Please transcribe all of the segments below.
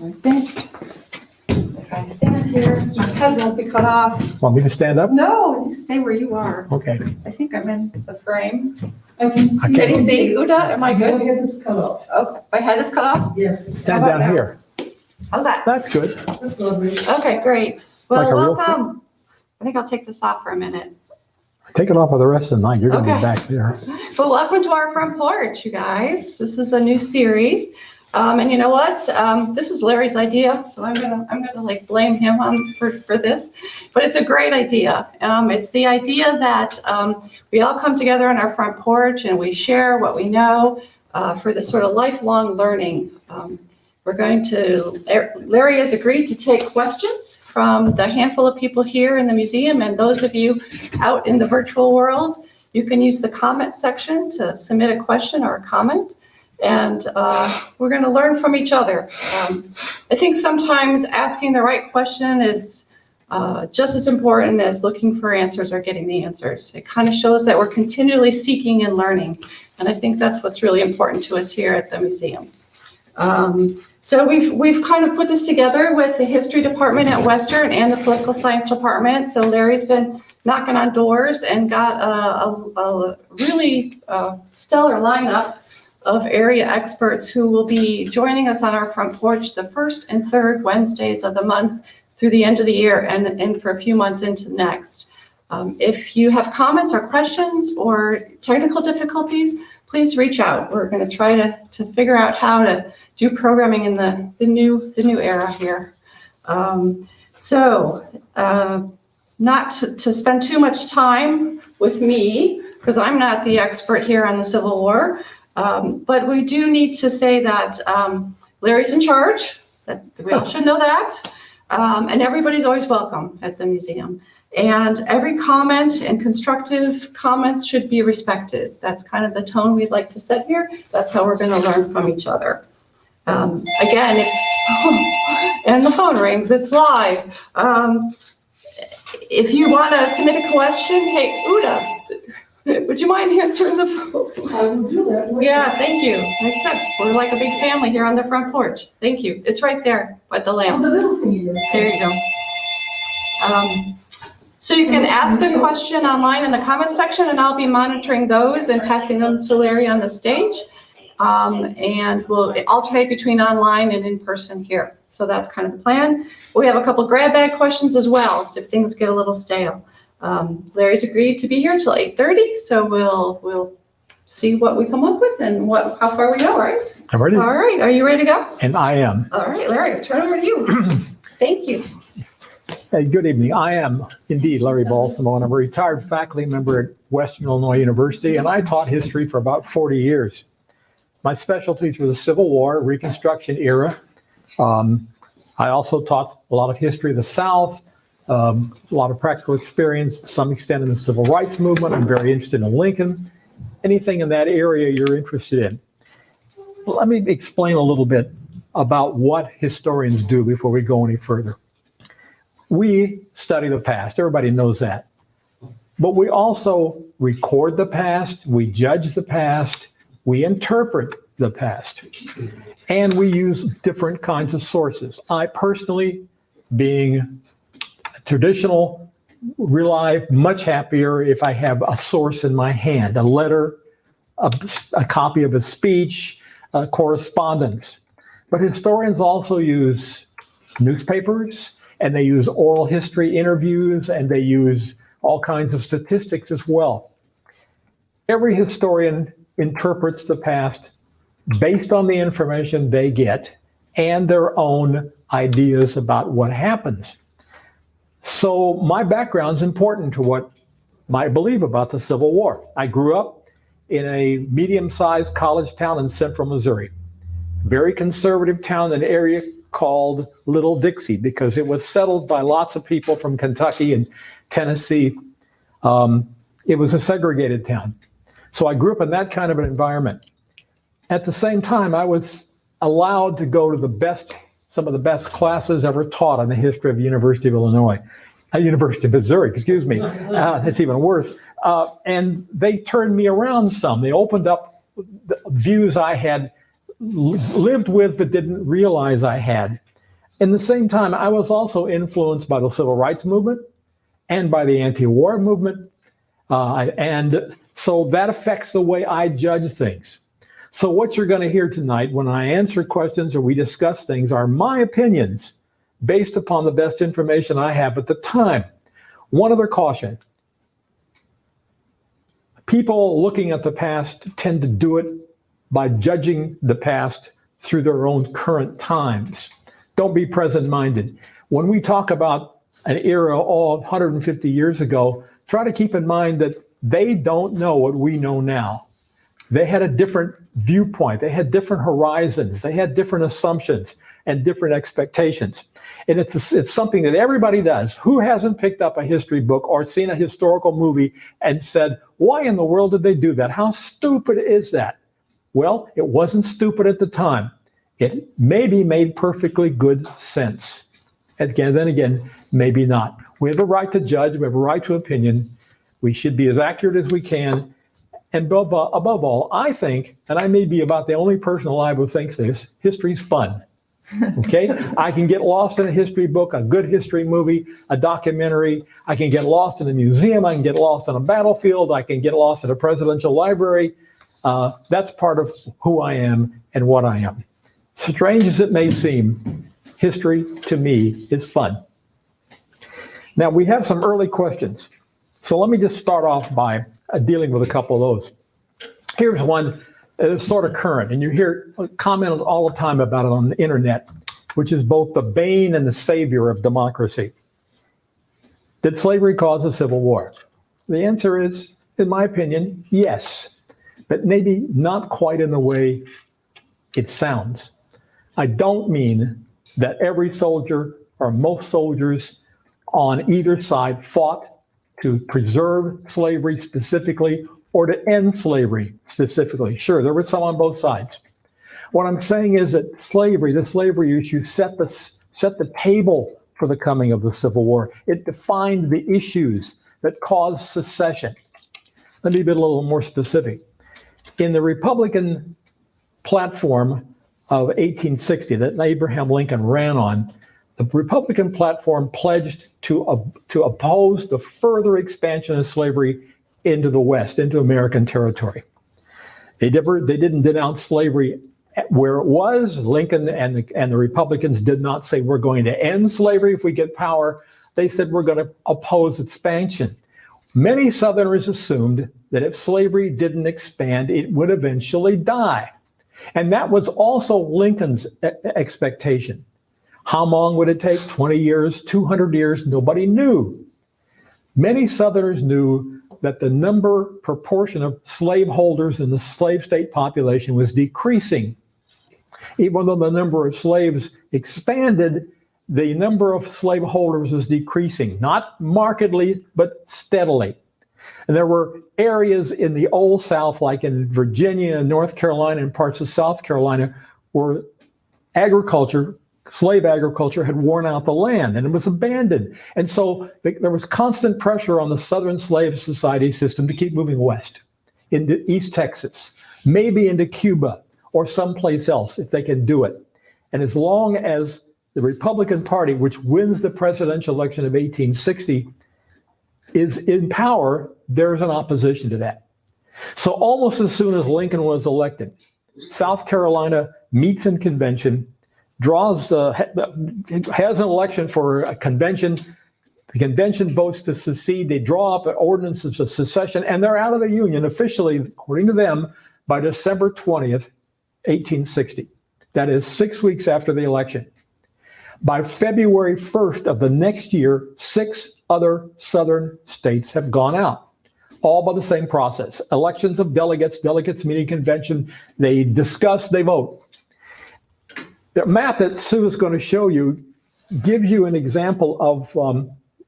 I think if I stand here, my head won't be cut off. Want me to stand up? No, you stay where you are. Okay. I think I'm in the frame. I can see. Okay. Can you see, Uda? Am I Your good? head is cut off. Okay, my head is cut off? Yes, Stand How down about now? here. How's that? That's good. that's lovely. Okay, great. Well, Like a real welcome. I think I'll take this off for a minute. Take it off for the rest of the night. You're going to Okay. be back there. Well, welcome to our front porch, you guys. This is a new series. And you know what? This is Larry's idea, so I'm gonna like blame him for this. But it's a great idea. It's the idea that we all come together on our front porch and we share what we know for this sort of lifelong learning. Larry has agreed to take questions from the handful of people here in the museum and those of you out in the virtual world. You can use the comment section to submit a question or a comment. And we're going to learn from each other. I think sometimes asking the right question is just as important as looking for answers or getting the answers. It kind of shows that we're continually seeking and learning. And I think that's what's really important to us here at the museum. So we've kind of put this together with the history department at Western and the political science department. So Larry's been knocking on doors and got a really stellar lineup of area experts who will be joining us on our front porch the first and third Wednesdays of the month through the end of the year and for a few months into next. If you have comments or questions or technical difficulties, please reach out. We're going to try to figure out how to do programming in the new era here. Not to spend too much time with me, because I'm not the expert here on the Civil War. But we do need to say that Larry's in charge, that we all should know that, and everybody's always welcome at the museum. And every comment and constructive comments should be respected. That's kind of the tone we'd like to set here. That's how we're going to learn from each other. Again, and the phone rings, it's live. If you want to submit a question, hey, Uda, would you mind answering the phone? I will do that. Yeah, thank you. Like I said, we're like a big family here on the front porch. Thank you. It's right there by the Oh, lamp. the little thing here. There you go. So you can ask a question online in the comment section, and I'll be monitoring those and passing them to Larry on the stage. And we'll alternate between online and in person here. So that's kind of the plan. We have a couple grab bag questions as well if things get a little stale. Larry's agreed to be here till 8:30, so we'll see what we come up with and how far we go, right? I'm ready. All right, are you ready to go? And I am. All right, Larry, I'll turn over to you. Thank you. Hey, good evening. I am indeed Larry Balsamo, and I'm a retired faculty member at Western Illinois University, and I taught history for about 40 years. My specialties were the Civil War, Reconstruction era. I also taught a lot of history of the South, a lot of practical experience to some extent in the Civil Rights Movement. I'm very interested in Lincoln. Anything in that area you're interested in. Let me explain a little bit about what historians do before we go any further. We study the past, everybody knows that. But we also record the past, we judge the past, we interpret the past, and we use different kinds of sources. I personally, being traditional, rely much happier if I have a source in my hand, a letter, a copy of a speech, correspondence. But historians also use newspapers, and they use oral history interviews, and they use all kinds of statistics as well. Every historian interprets the past based on the information they get and their own ideas about what happens. So my background's important to what I believe about the Civil War. I grew up in a medium-sized college town in central Missouri. Very conservative town, an area called Little Dixie, because it was settled by lots of people from Kentucky and Tennessee. It was a segregated town. So I grew up in that kind of an environment. At the same time, I was allowed to go to some of the best classes ever taught on the history of the University of Illinois, University of Missouri, excuse me. It's even worse. And they turned me around some. They opened up the views I had lived with but didn't realize I had. In the same time, I was also influenced by the civil rights movement and by the anti-war movement. And so that affects the way I judge things. So what you're going to hear tonight when I answer questions or we discuss things are my opinions based upon the best information I have at the time. One other caution. People looking at the past tend to do it by judging the past through their own current times. Don't be present-minded. When we talk about an era of 150 years ago, try to keep in mind that they don't know what we know now. They had a different viewpoint. They had different horizons. They had different assumptions and different expectations. And it's something that everybody does. Who hasn't picked up a history book or seen a historical movie and said, why in the world did they do that? How stupid is that? Well, it wasn't stupid at the time. It maybe made perfectly good sense. Then again, maybe not. We have a right to judge. We have a right to opinion. We should be as accurate as we can. And above all, I think, and I may be about the only person alive who thinks this, history's fun. Okay? I can get lost in a history book, a good history movie, a documentary. I can get lost in a museum. I can get lost on a battlefield. I can get lost in a presidential library. That's part of who I am and what I am. Strange as it may seem, history to me is fun. Now, we have some early questions. So let me just start off by dealing with a couple of those. Here's one that is sort of current, and you hear commented all the time about it on the internet, which is both the bane and the savior of democracy. Did slavery cause a civil war? The answer is, in my opinion, yes, but maybe not quite in the way it sounds. I don't mean that every soldier or most soldiers on either side fought to preserve slavery specifically or to end slavery specifically. Sure, there were some on both sides. What I'm saying is that slavery, the slavery issue, set the table for the coming of the Civil War. It defined the issues that caused secession. Let me be a little more specific. In the Republican platform of 1860 that Abraham Lincoln ran on, the Republican platform pledged to oppose the further expansion of slavery into the West, into American territory. They didn't denounce slavery where it was. Lincoln and the Republicans did not say we're going to end slavery if we get power. They said we're going to oppose expansion. Many Southerners assumed that if slavery didn't expand, it would eventually die. And that was also Lincoln's expectation. How long would it take? 20 years, 200 years? Nobody knew. Many Southerners knew that the proportion of slaveholders in the slave state population was decreasing. Even though the number of slaves expanded, the number of slaveholders was decreasing, not markedly, but steadily. And there were areas in the Old South, like in Virginia and North Carolina and parts of South Carolina, where slave agriculture had worn out the land and it was abandoned. And so there was constant pressure on the Southern slave society system to keep moving west into East Texas, maybe into Cuba or someplace else if they can do it. And as long as the Republican Party, which wins the presidential election of 1860, is in power, there's an opposition to that. So almost as soon as Lincoln was elected, South Carolina meets in convention, has an election for a convention. The convention votes to secede. They draw up ordinances of secession, and they're out of the Union officially, according to them, by December 20th, 1860. That is 6 weeks after the election. By February 1st of the next year, 6 other Southern states have gone out, all by the same process. Elections of delegates meet in convention, they discuss, they vote. The map that Sue is going to show you gives you an example of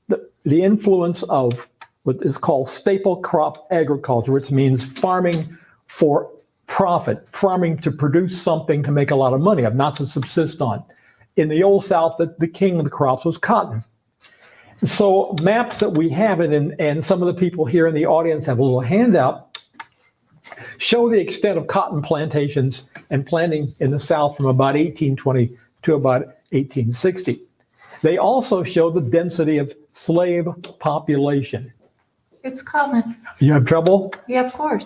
the influence of what is called staple crop agriculture, which means farming for profit, farming to produce something to make a lot of money, not to subsist on. In the Old South, the king of the crops was cotton. So maps that we have, and some of the people here in the audience have a little handout, show the extent of cotton plantations and planting in the South from about 1820 to about 1860. They also show the density of slave population. It's common. You have trouble? Yeah, of course.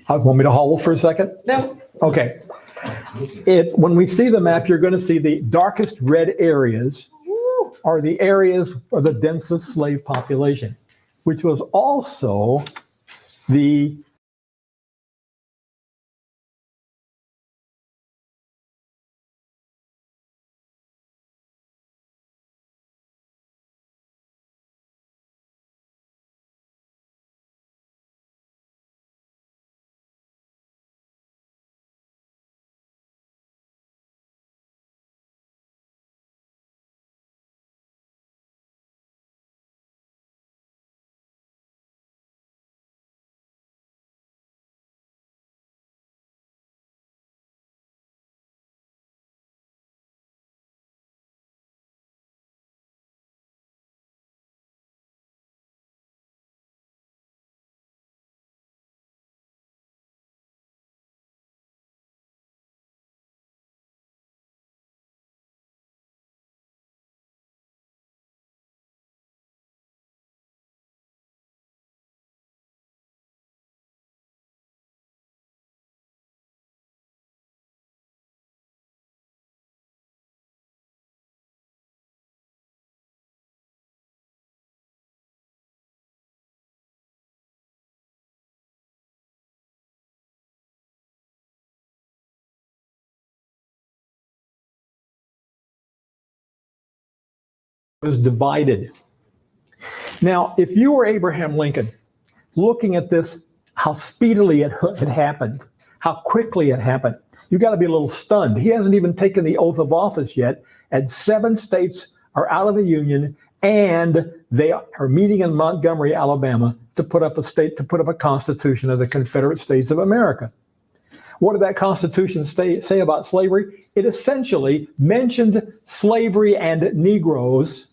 Want me to hold for a second? No. Okay. When we see the map, you're going to see the darkest red areas are the areas of the densest slave population, which was also the was divided. Now, if you were Abraham Lincoln, looking at this, how speedily it had happened, how quickly it happened, you got to be a little stunned. He hasn't even taken the oath of office yet, and 7 states are out of the Union, and they are meeting in Montgomery, Alabama, to put up a constitution of the Confederate States of America. What did that Constitution say about slavery? It essentially mentioned slavery and Negroes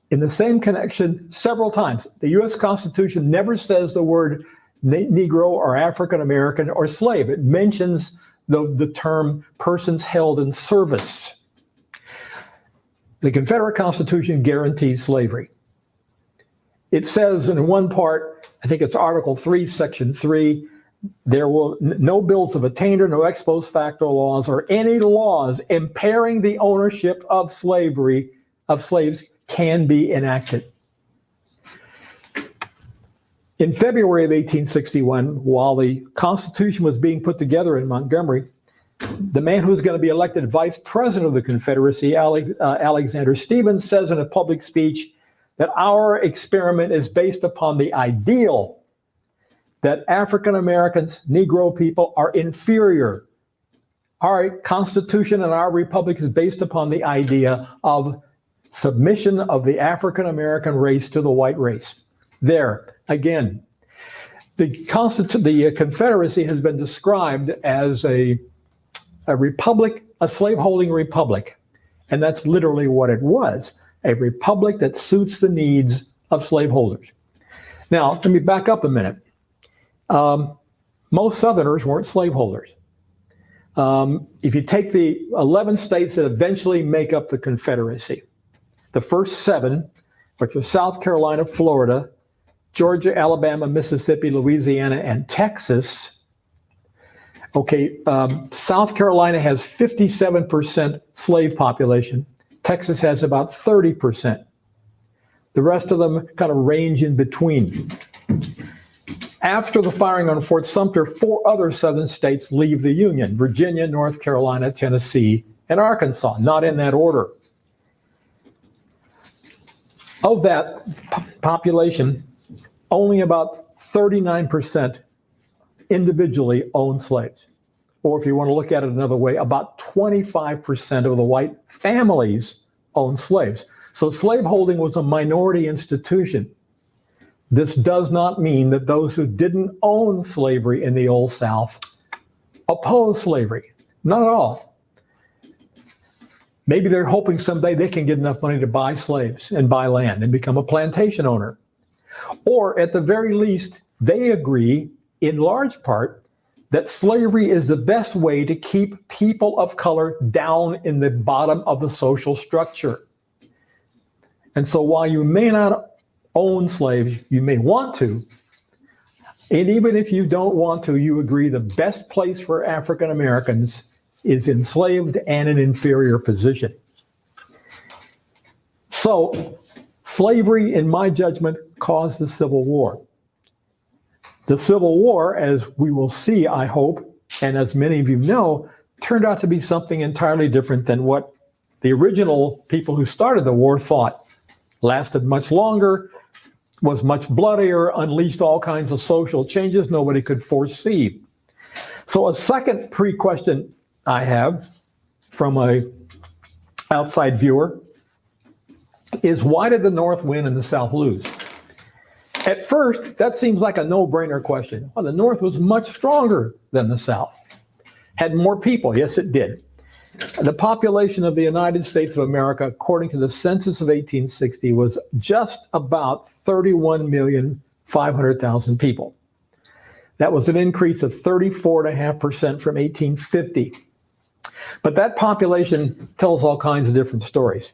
in the same connection several times. The U.S. Constitution never says the word Negro or African American or slave. It mentions the term persons held in service. The Confederate Constitution guarantees slavery. It says in one part, I think it's Article 3, Section 3, there will no bills of attainder, no ex post facto laws, or any laws impairing the ownership of slaves can be enacted. In February of 1861, while the Constitution was being put together in Montgomery, the man who was going to be elected vice president of the Confederacy, Alexander Stephens, says in a public speech that our experiment is based upon the ideal that African Americans, Negro people, are inferior. Our Constitution and our Republic is based upon the idea of submission of the African American race to the white race. There, again, the Confederacy has been described as a republic, a slaveholding republic. And that's literally what it was, a republic that suits the needs of slaveholders. Now, let me back up a minute. Most Southerners weren't slaveholders. If you take the 11 states that eventually make up the Confederacy, the first 7, which are South Carolina, Florida, Georgia, Alabama, Mississippi, Louisiana, and Texas. Okay, South Carolina has 57% slave population. Texas has about 30%. The rest of them kind of range in between. After the firing on Fort Sumter, 4 other southern states leave the Union: Virginia, North Carolina, Tennessee, and Arkansas, not in that order. Of that population, only about 39% individually own slaves. Or if you want to look at it another way, about 25% of the white families own slaves. So slaveholding was a minority institution. This does not mean that those who didn't own slavery in the Old South oppose slavery. Not at all. Maybe they're hoping someday they can get enough money to buy slaves and buy land and become a plantation owner. Or at the very least, they agree, in large part, that slavery is the best way to keep people of color down in the bottom of the social structure. And so while you may not own slaves, you may want to. And even if you don't want to, you agree the best place for African Americans is enslaved and an inferior position. So slavery, in my judgment, caused the Civil War. The Civil War, as we will see, I hope, and as many of you know, turned out to be something entirely different than what the original people who started the war thought. Lasted much longer, was much bloodier, unleashed all kinds of social changes nobody could foresee. So a second pre-question I have from an outside viewer is, why did the North win and the South lose? At first, that seems like a no-brainer question. Well, the North was much stronger than the South. Had more people. Yes, it did. The population of the United States of America, according to the census of 1860, was just about 31,500,000 people. That was an increase of 34.5% from 1850. But that population tells all kinds of different stories.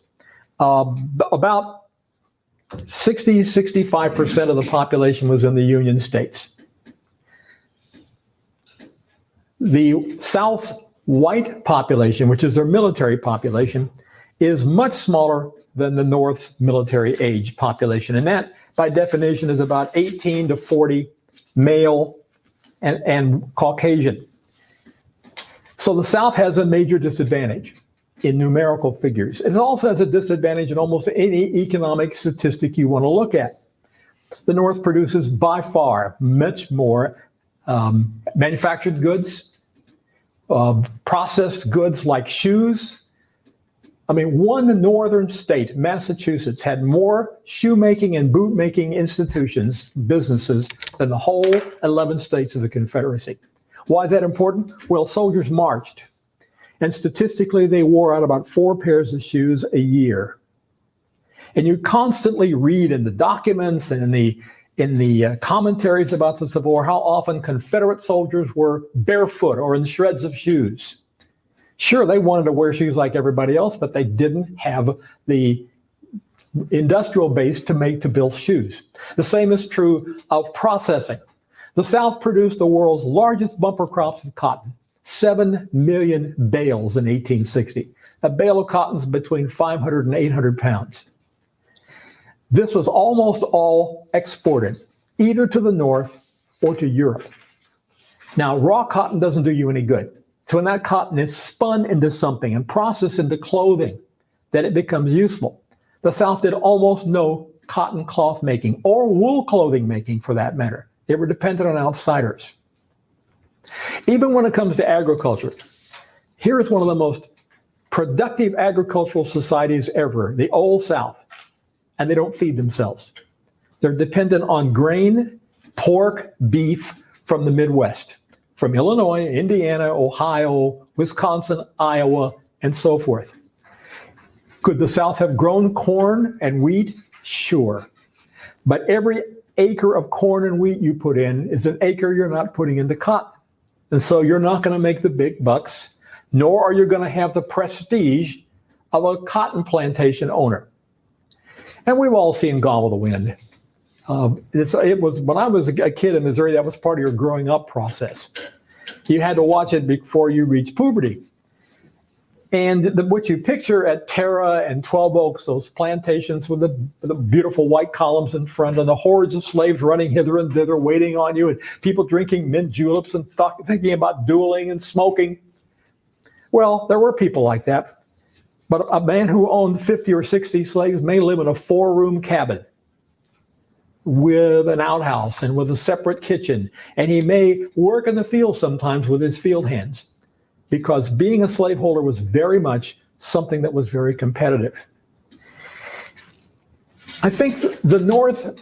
About 65% of the population was in the Union States. The South's white population, which is their military population, is much smaller than the North's military age population. And that, by definition, is about 18 to 40 male and Caucasian. So the South has a major disadvantage in numerical figures. It also has a disadvantage in almost any economic statistic you want to look at. The North produces by far much more manufactured goods, processed goods like shoes. I mean, one northern state, Massachusetts, had more shoemaking and boot-making institutions, businesses, than the whole 11 states of the Confederacy. Why is that important? Well, soldiers marched, and statistically, they wore out about 4 pairs of shoes a year. And you constantly read in the documents and in the commentaries about the Civil War how often Confederate soldiers were barefoot or in shreds of shoes. Sure, they wanted to wear shoes like everybody else, but they didn't have the industrial base to build shoes. The same is true of processing. The South produced the world's largest bumper crops of cotton, 7 million bales in 1860. A bale of cotton is between 500 and 800 pounds. This was almost all exported, either to the North or to Europe. Now, raw cotton doesn't do you any good. So when that cotton is spun into something and processed into clothing, then it becomes useful. The South did almost no cotton cloth making, or wool clothing making for that matter. They were dependent on outsiders. Even when it comes to agriculture, here is one of the most productive agricultural societies ever, the Old South. And they don't feed themselves. They're dependent on grain, pork, beef from the Midwest, from Illinois, Indiana, Ohio, Wisconsin, Iowa, and so forth. Could the South have grown corn and wheat? Sure. But every acre of corn and wheat you put in is an acre you're not putting into cotton. And so you're not going to make the big bucks, nor are you going to have the prestige of a cotton plantation owner. And we've all seen Gone with the Wind. It was when I was a kid in Missouri, that was part of your growing up process. You had to watch it before you reached puberty. And what you picture at Tara and 12 Oaks, those plantations with the beautiful white columns in front and the hordes of slaves running hither and thither, waiting on you, and people drinking mint juleps and thinking about dueling and smoking. Well, there were people like that. But a man who owned 50 or 60 slaves may live in a 4-room cabin with an outhouse and with a separate kitchen. And he may work in the field sometimes with his field hands, because being a slaveholder was very much something that was very competitive. I think the North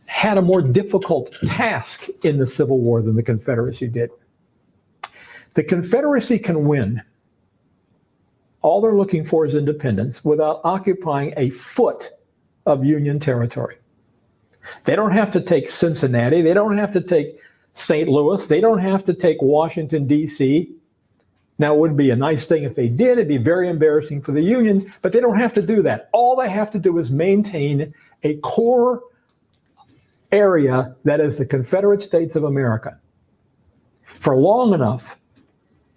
had a more difficult task in the Civil War than the Confederacy did. The Confederacy can win. All they're looking for is independence without occupying a foot of Union territory. They don't have to take Cincinnati. They don't have to take St. Louis. They don't have to take Washington, D.C. Now, it would be a nice thing if they did. It'd be very embarrassing for the Union, but they don't have to do that. All they have to do is maintain a core area that is the Confederate States of America for long enough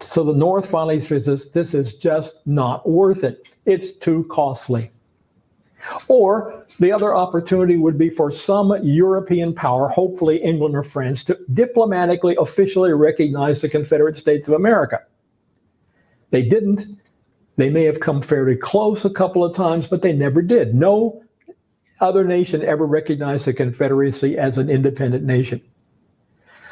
so the North finally says this is just not worth it. It's too costly. Or the other opportunity would be for some European power, hopefully England or France, to diplomatically, officially recognize the Confederate States of America. They didn't. They may have come fairly close a couple of times, but they never did. No other nation ever recognized the Confederacy as an independent nation.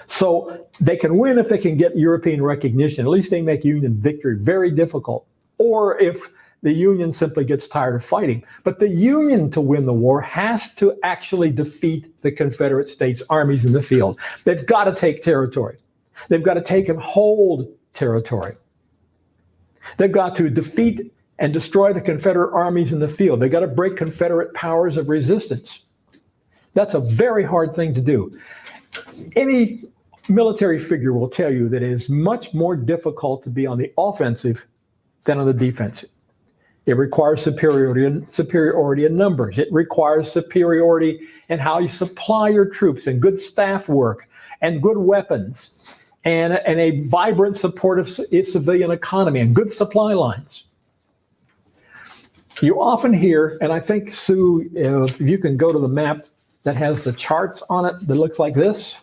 So they can win if they can get European recognition. At least they make Union victory very difficult. Or if the Union simply gets tired of fighting. But the Union, to win the war, has to actually defeat the Confederate States armies in the field. They've got to take territory. They've got to take and hold territory. They've got to defeat and destroy the Confederate armies in the field. They've got to break Confederate powers of resistance. That's a very hard thing to do. Any military figure will tell you that it is much more difficult to be on the offensive than on the defensive. It requires superiority in numbers. It requires superiority in how you supply your troops and good staff work and good weapons and a vibrant, supportive civilian economy and good supply lines. You often hear, and I think, Sue, if you can go to the map that has the charts on it that looks like this.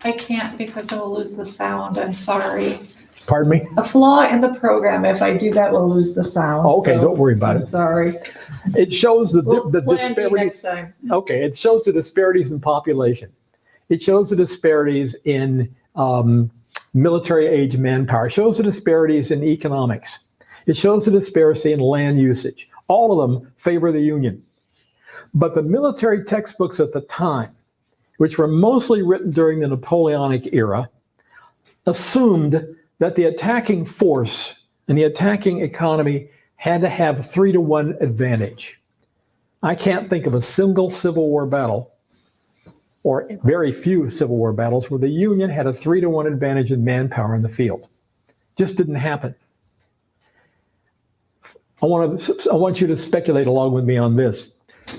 I can't because I will lose the sound. I'm sorry. Pardon me? A flaw in the program. If I do that, we'll lose the sound. Okay, so don't worry about I'm it. sorry. It shows the We'll plan B disparities. next time. Okay, it shows the disparities in population. It shows the disparities in military age manpower. It shows the disparities in economics. It shows the disparity in land usage. All of them favor the Union. But the military textbooks at the time, which were mostly written during the Napoleonic era, assumed that the attacking force and the attacking economy had to have 3-to-1 advantage. I can't think of a single Civil War battle, or very few Civil War battles, where the Union had a 3-to-1 advantage in manpower in the field. Just didn't happen. I want you to speculate along with me on this.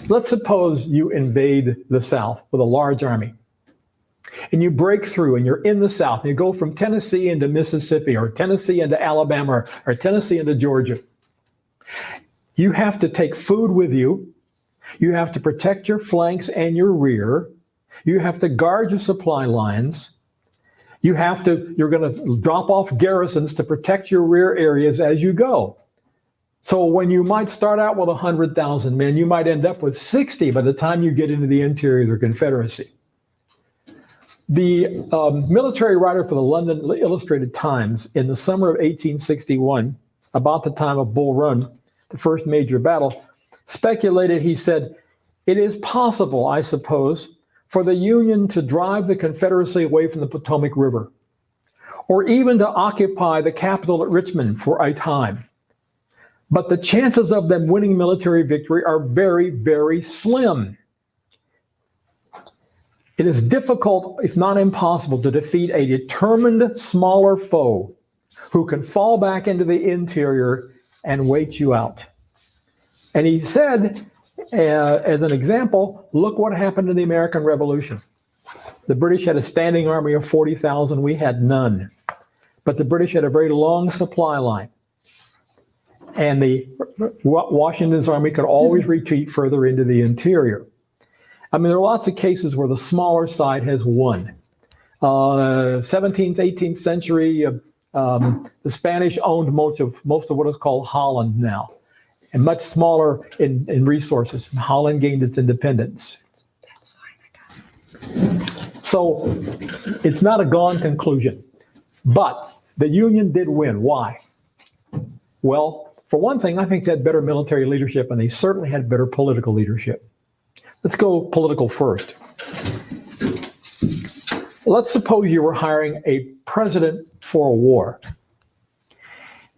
Let's suppose you invade the South with a large army. And you break through and you're in the South. And you go from Tennessee into Mississippi or Tennessee into Alabama or Tennessee into Georgia. You have to take food with you. You have to protect your flanks and your rear. You have to guard your supply lines. You're going to drop off garrisons to protect your rear areas as you go. So when you might start out with 100,000 men, you might end up with 60 by the time you get into the interior of the Confederacy. The military writer for the London Illustrated Times in the summer of 1861, about the time of Bull Run, the first major battle, speculated, he said, "It is possible, I suppose, for the Union to drive the Confederacy away from the Potomac River, or even to occupy the capital at Richmond for a time. But the chances of them winning military victory are very, very slim. It is difficult, if not impossible, to defeat a determined smaller foe who can fall back into the interior and wait you out." And he said, as an example, look what happened in the American Revolution. The British had a standing army of 40,000. We had none. But the British had a very long supply line. And Washington's army could always retreat further into the interior. I mean, there are lots of cases where the smaller side has won. 17th, 18th century, the Spanish owned most of what is called Holland now, and much smaller in resources. Holland gained its independence. So it's not a gone conclusion. But the Union did win. Why? Well, for one thing, I think they had better military leadership, and they certainly had better political leadership. Let's go political first. Let's suppose you were hiring a president for a war,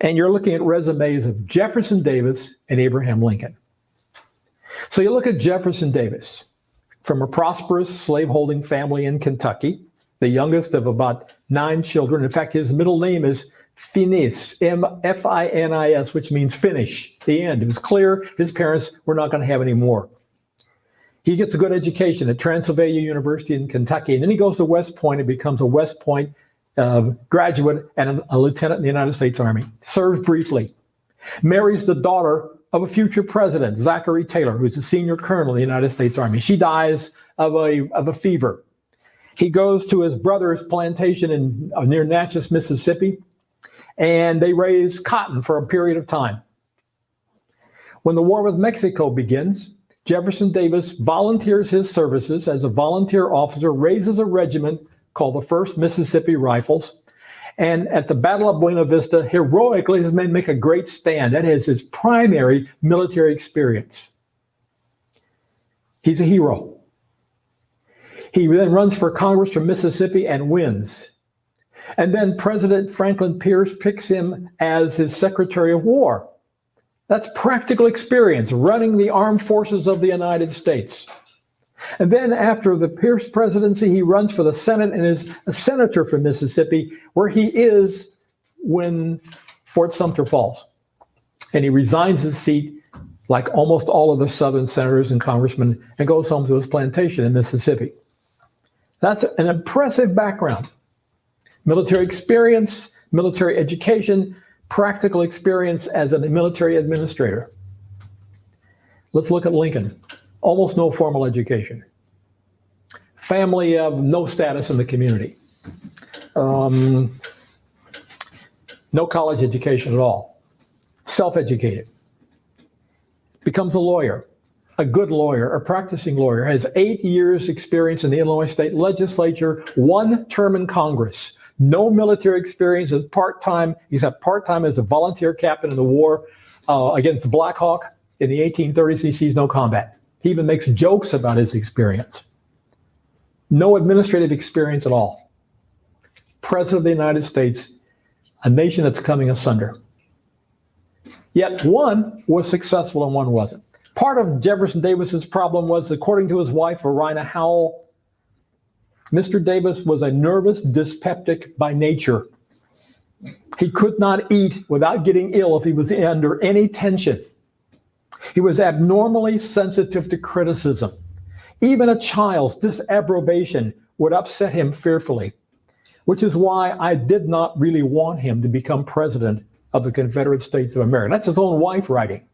and you're looking at resumes of Jefferson Davis and Abraham Lincoln. So you look at Jefferson Davis, from a prosperous slaveholding family in Kentucky. the youngest of about 9 children. In fact, his middle name is Finis, Finis, which means finish, the end. It was clear his parents were not going to have any more. He gets a good education at Transylvania University in Kentucky, and then he goes to West Point and becomes a West Point graduate and a lieutenant in the United States Army. Serves briefly. Marries the daughter of a future president, Zachary Taylor, who's a senior colonel in the United States Army. She dies of a fever. He goes to his brother's plantation near Natchez, Mississippi, and they raise cotton for a period of time. When the war with Mexico begins, Jefferson Davis volunteers his services as a volunteer officer, raises a regiment called the 1st Mississippi Rifles, and at the Battle of Buena Vista, heroically, his men make a great stand. That is his primary military experience. He's a hero. He then runs for Congress from Mississippi and wins. And then President Franklin Pierce picks him as his Secretary of War. That's practical experience, running the armed forces of the United States. And then after the Pierce presidency, he runs for the Senate and is a senator from Mississippi, where he is when Fort Sumter falls. And he resigns his seat, like almost all of the Southern senators and congressmen, and goes home to his plantation in Mississippi. That's an impressive background. Military experience, military education, practical experience as a military administrator. Let's look at Lincoln. Almost no formal education. Family of no status in the community. No college education at all. Self-educated. Becomes a lawyer, a good lawyer, a practicing lawyer, has 8 years experience in the Illinois State Legislature, 1 term in Congress. No military experience, as part-time. He's had part-time as a volunteer captain in the war against the Black Hawk in the 1830s. He sees no combat. He even makes jokes about his experience. No administrative experience at all. President of the United States, a nation that's coming asunder. Yet one was successful and one wasn't. Part of Jefferson Davis's problem was, according to his wife, Verina Howell, Mr. Davis was a nervous dyspeptic by nature. He could not eat without getting ill if he was under any tension. He was abnormally sensitive to criticism. Even a child's disapprobation would upset him fearfully, which is why I did not really want him to become president of the Confederate States of America. That's his own wife writing.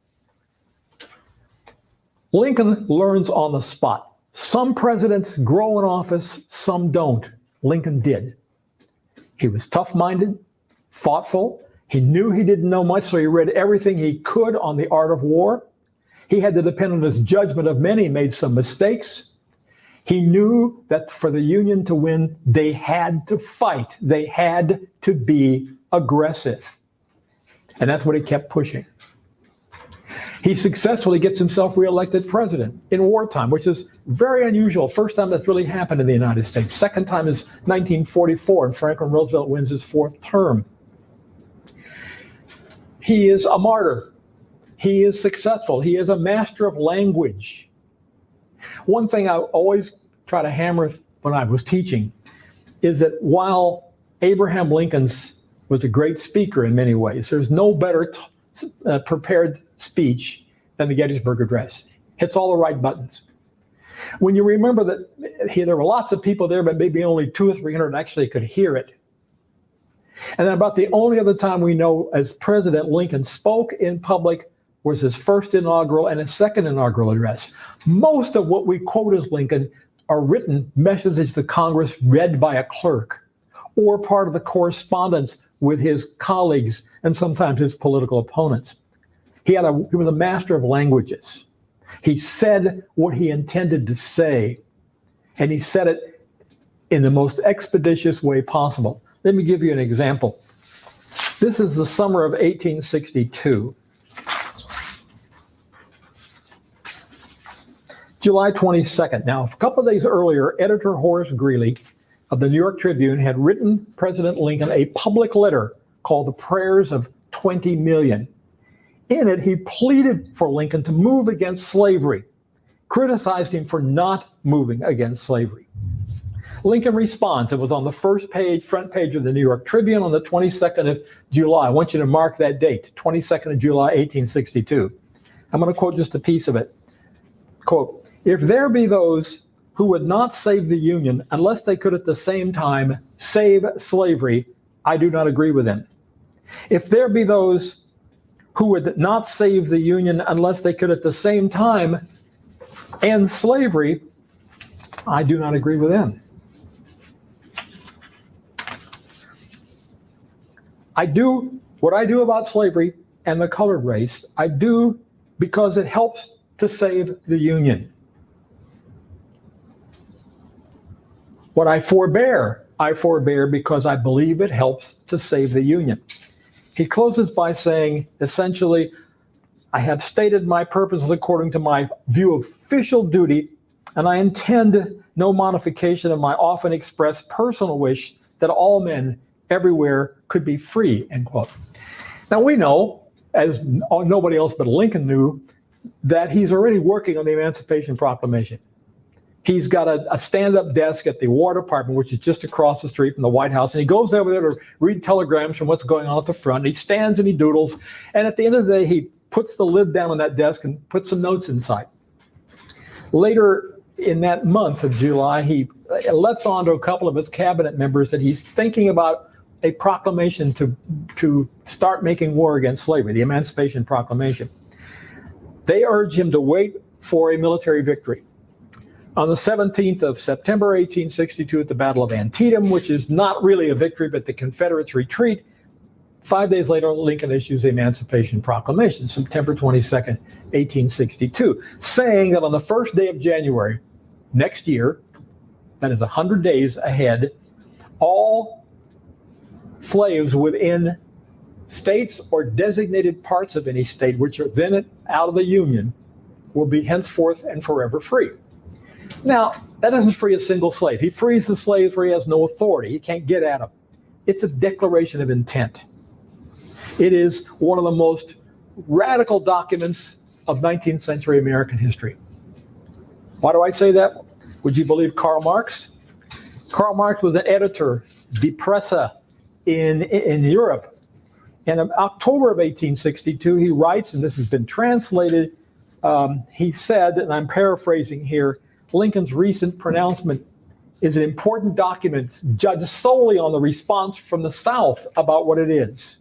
Lincoln learns on the spot. Some presidents grow in office, some don't. Lincoln did. He was tough-minded, thoughtful. He knew he didn't know much, so he read everything he could on the art of war. He had to depend on his judgment of men. He made some mistakes. He knew that for the Union to win, they had to fight. They had to be aggressive. And that's what he kept pushing. He successfully gets himself reelected president in wartime, which is very unusual. First time that's really happened in the United States. Second time is 1944, and Franklin Roosevelt wins his 4th term. He is a martyr. He is successful. He is a master of language. One thing I always try to hammer when I was teaching is that while Abraham Lincoln was a great speaker in many ways, there's no better prepared speech than the Gettysburg Address. Hits all the right buttons. When you remember that there were lots of people there, but maybe only 200 or 300 actually could hear it. And then about the only other time we know as President Lincoln spoke in public was his first inaugural and his second inaugural address. Most of what we quote as Lincoln are written messages to Congress read by a clerk or part of the correspondence with his colleagues and sometimes his political opponents. He was a master of languages. He said what he intended to say, and he said it in the most expeditious way possible. Let me give you an example. This is the summer of 1862. July 22nd. Now, a couple of days earlier, editor Horace Greeley of the New York Tribune had written President Lincoln a public letter called The Prayers of 20 Million. In it, he pleaded for Lincoln to move against slavery, criticized him for not moving against slavery. Lincoln responds. It was on the front page of the New York Tribune on the 22nd of July. I want you to mark that date, 22nd of July, 1862. I'm going to quote just a piece of it. Quote, "If there be those who would not save the Union unless they could at the same time save slavery, I do not agree with them. If there be those who would not save the Union unless they could at the same time end slavery, I do not agree with them." I do what I do about slavery and the colored race, I do because it helps to save the Union. What I forbear because I believe it helps to save the Union. He closes by saying, essentially, I have stated my purposes according to my view of official duty, and I intend no modification of my often expressed personal wish that all men everywhere could be free, end quote. Now we know, as nobody else but Lincoln knew, that he's already working on the Emancipation Proclamation. He's got a stand-up desk at the War Department, which is just across the street from the White House, and he goes over there to read telegrams from what's going on at the front. He stands and he doodles, and at the end of the day, he puts the lid down on that desk and puts some notes inside. Later in that month of July, he lets on to a couple of his cabinet members that he's thinking about a proclamation to start making war against slavery, the Emancipation Proclamation. They urge him to wait for a military victory. On the 17th of September, 1862, at the Battle of Antietam, which is not really a victory, but the Confederates retreat, 5 days later, Lincoln issues the Emancipation Proclamation, September 22nd, 1862, saying that on the first day of January next year, that is 100 days ahead, all slaves within states or designated parts of any state which are then out of the Union will be henceforth and forever free. Now, that doesn't free a single slave. He frees the slaves where he has no authority. He can't get at them. It's a declaration of intent. It is one of the most radical documents of 19th century American history. Why do I say that? Would you believe Karl Marx? Karl Marx was an editor, Die Presse, in Europe. And in October of 1862, he writes, and this has been translated, he said, and I'm paraphrasing here, Lincoln's recent pronouncement is an important document judged solely on the response from the South about what it is.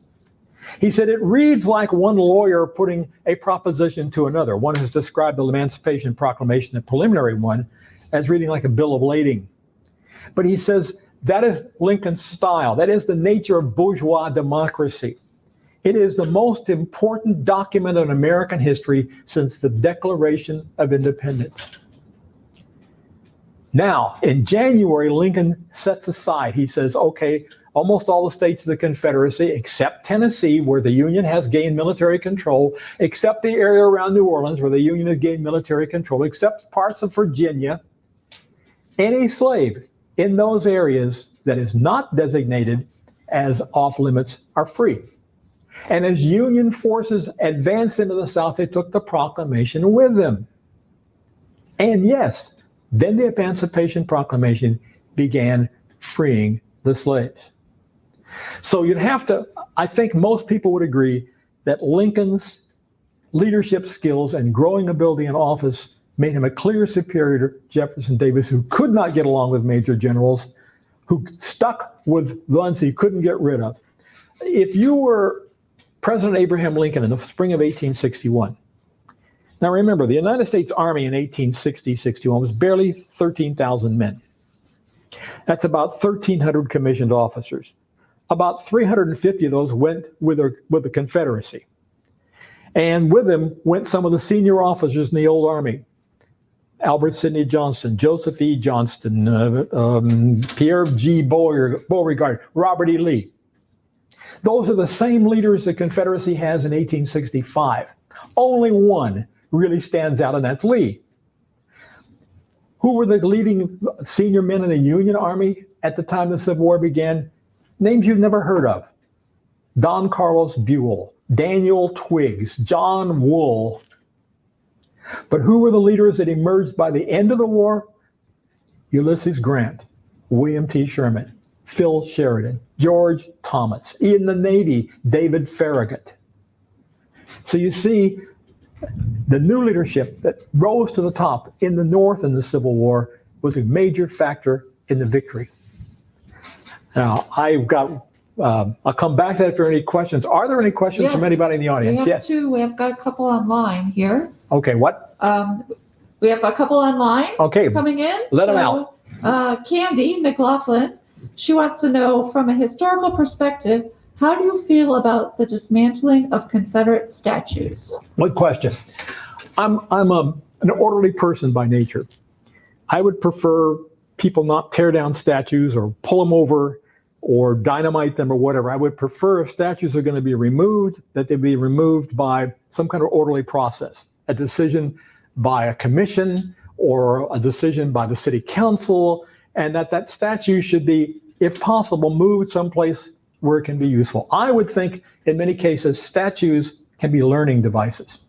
He said, it reads like one lawyer putting a proposition to another. One has described the Emancipation Proclamation, the preliminary one, as reading like a bill of lading. But he says, that is Lincoln's style. That is the nature of bourgeois democracy. It is the most important document in American history since the Declaration of Independence. Now, in January, Lincoln sets aside, he says, okay, almost all the states of the Confederacy, except Tennessee, where the Union has gained military control, except the area around New Orleans, where the Union has gained military control, except parts of Virginia, any slave in those areas that is not designated as off limits are free. And as Union forces advanced into the South, they took the proclamation with them. And yes, then the Emancipation Proclamation began freeing the slaves. So you'd have to, I think most people would agree that Lincoln's leadership skills and growing ability in office made him a clear superior to Jefferson Davis, who could not get along with major generals, who stuck with the ones he couldn't get rid of. If you were President Abraham Lincoln in the spring of 1861, now remember, the United States Army in 1860-61 was barely 13,000 men. That's about 1,300 commissioned officers. About 350 of those went with the Confederacy. And with them went some of the senior officers in the old Army. Albert Sidney Johnston, Joseph E. Johnston, Pierre G. Beauregard, Robert E. Lee. Those are the same leaders the Confederacy has in 1865. Only one really stands out, and that's Lee. Who were the leading senior men in the Union Army at the time the Civil War began? Names you've never heard of. Don Carlos Buell, Daniel Twiggs, John Wool. But who were the leaders that emerged by the end of the war? Ulysses Grant, William T. Sherman, Phil Sheridan, George Thomas. In the Navy, David Farragut. So you see, the new leadership that rose to the top in the North in the Civil War was a major factor in the victory. Now, I'll come back to that if there are any questions. Are there any questions from anybody in the audience? Yes. We have got a couple online here. Okay, what? We have a couple online Okay, coming in. let them out. Candy McLaughlin, she wants to know, from a historical perspective, how do you feel about the dismantling of Confederate statues? Good question. I'm an orderly person by nature. I would prefer people not tear down statues or pull them over or dynamite them or whatever. I would prefer if statues are going to be removed, that they be removed by some kind of orderly process, a decision by a commission or a decision by the city council, and that statue should be, if possible, moved someplace where it can be useful. I would think in many cases statues can be learning devices.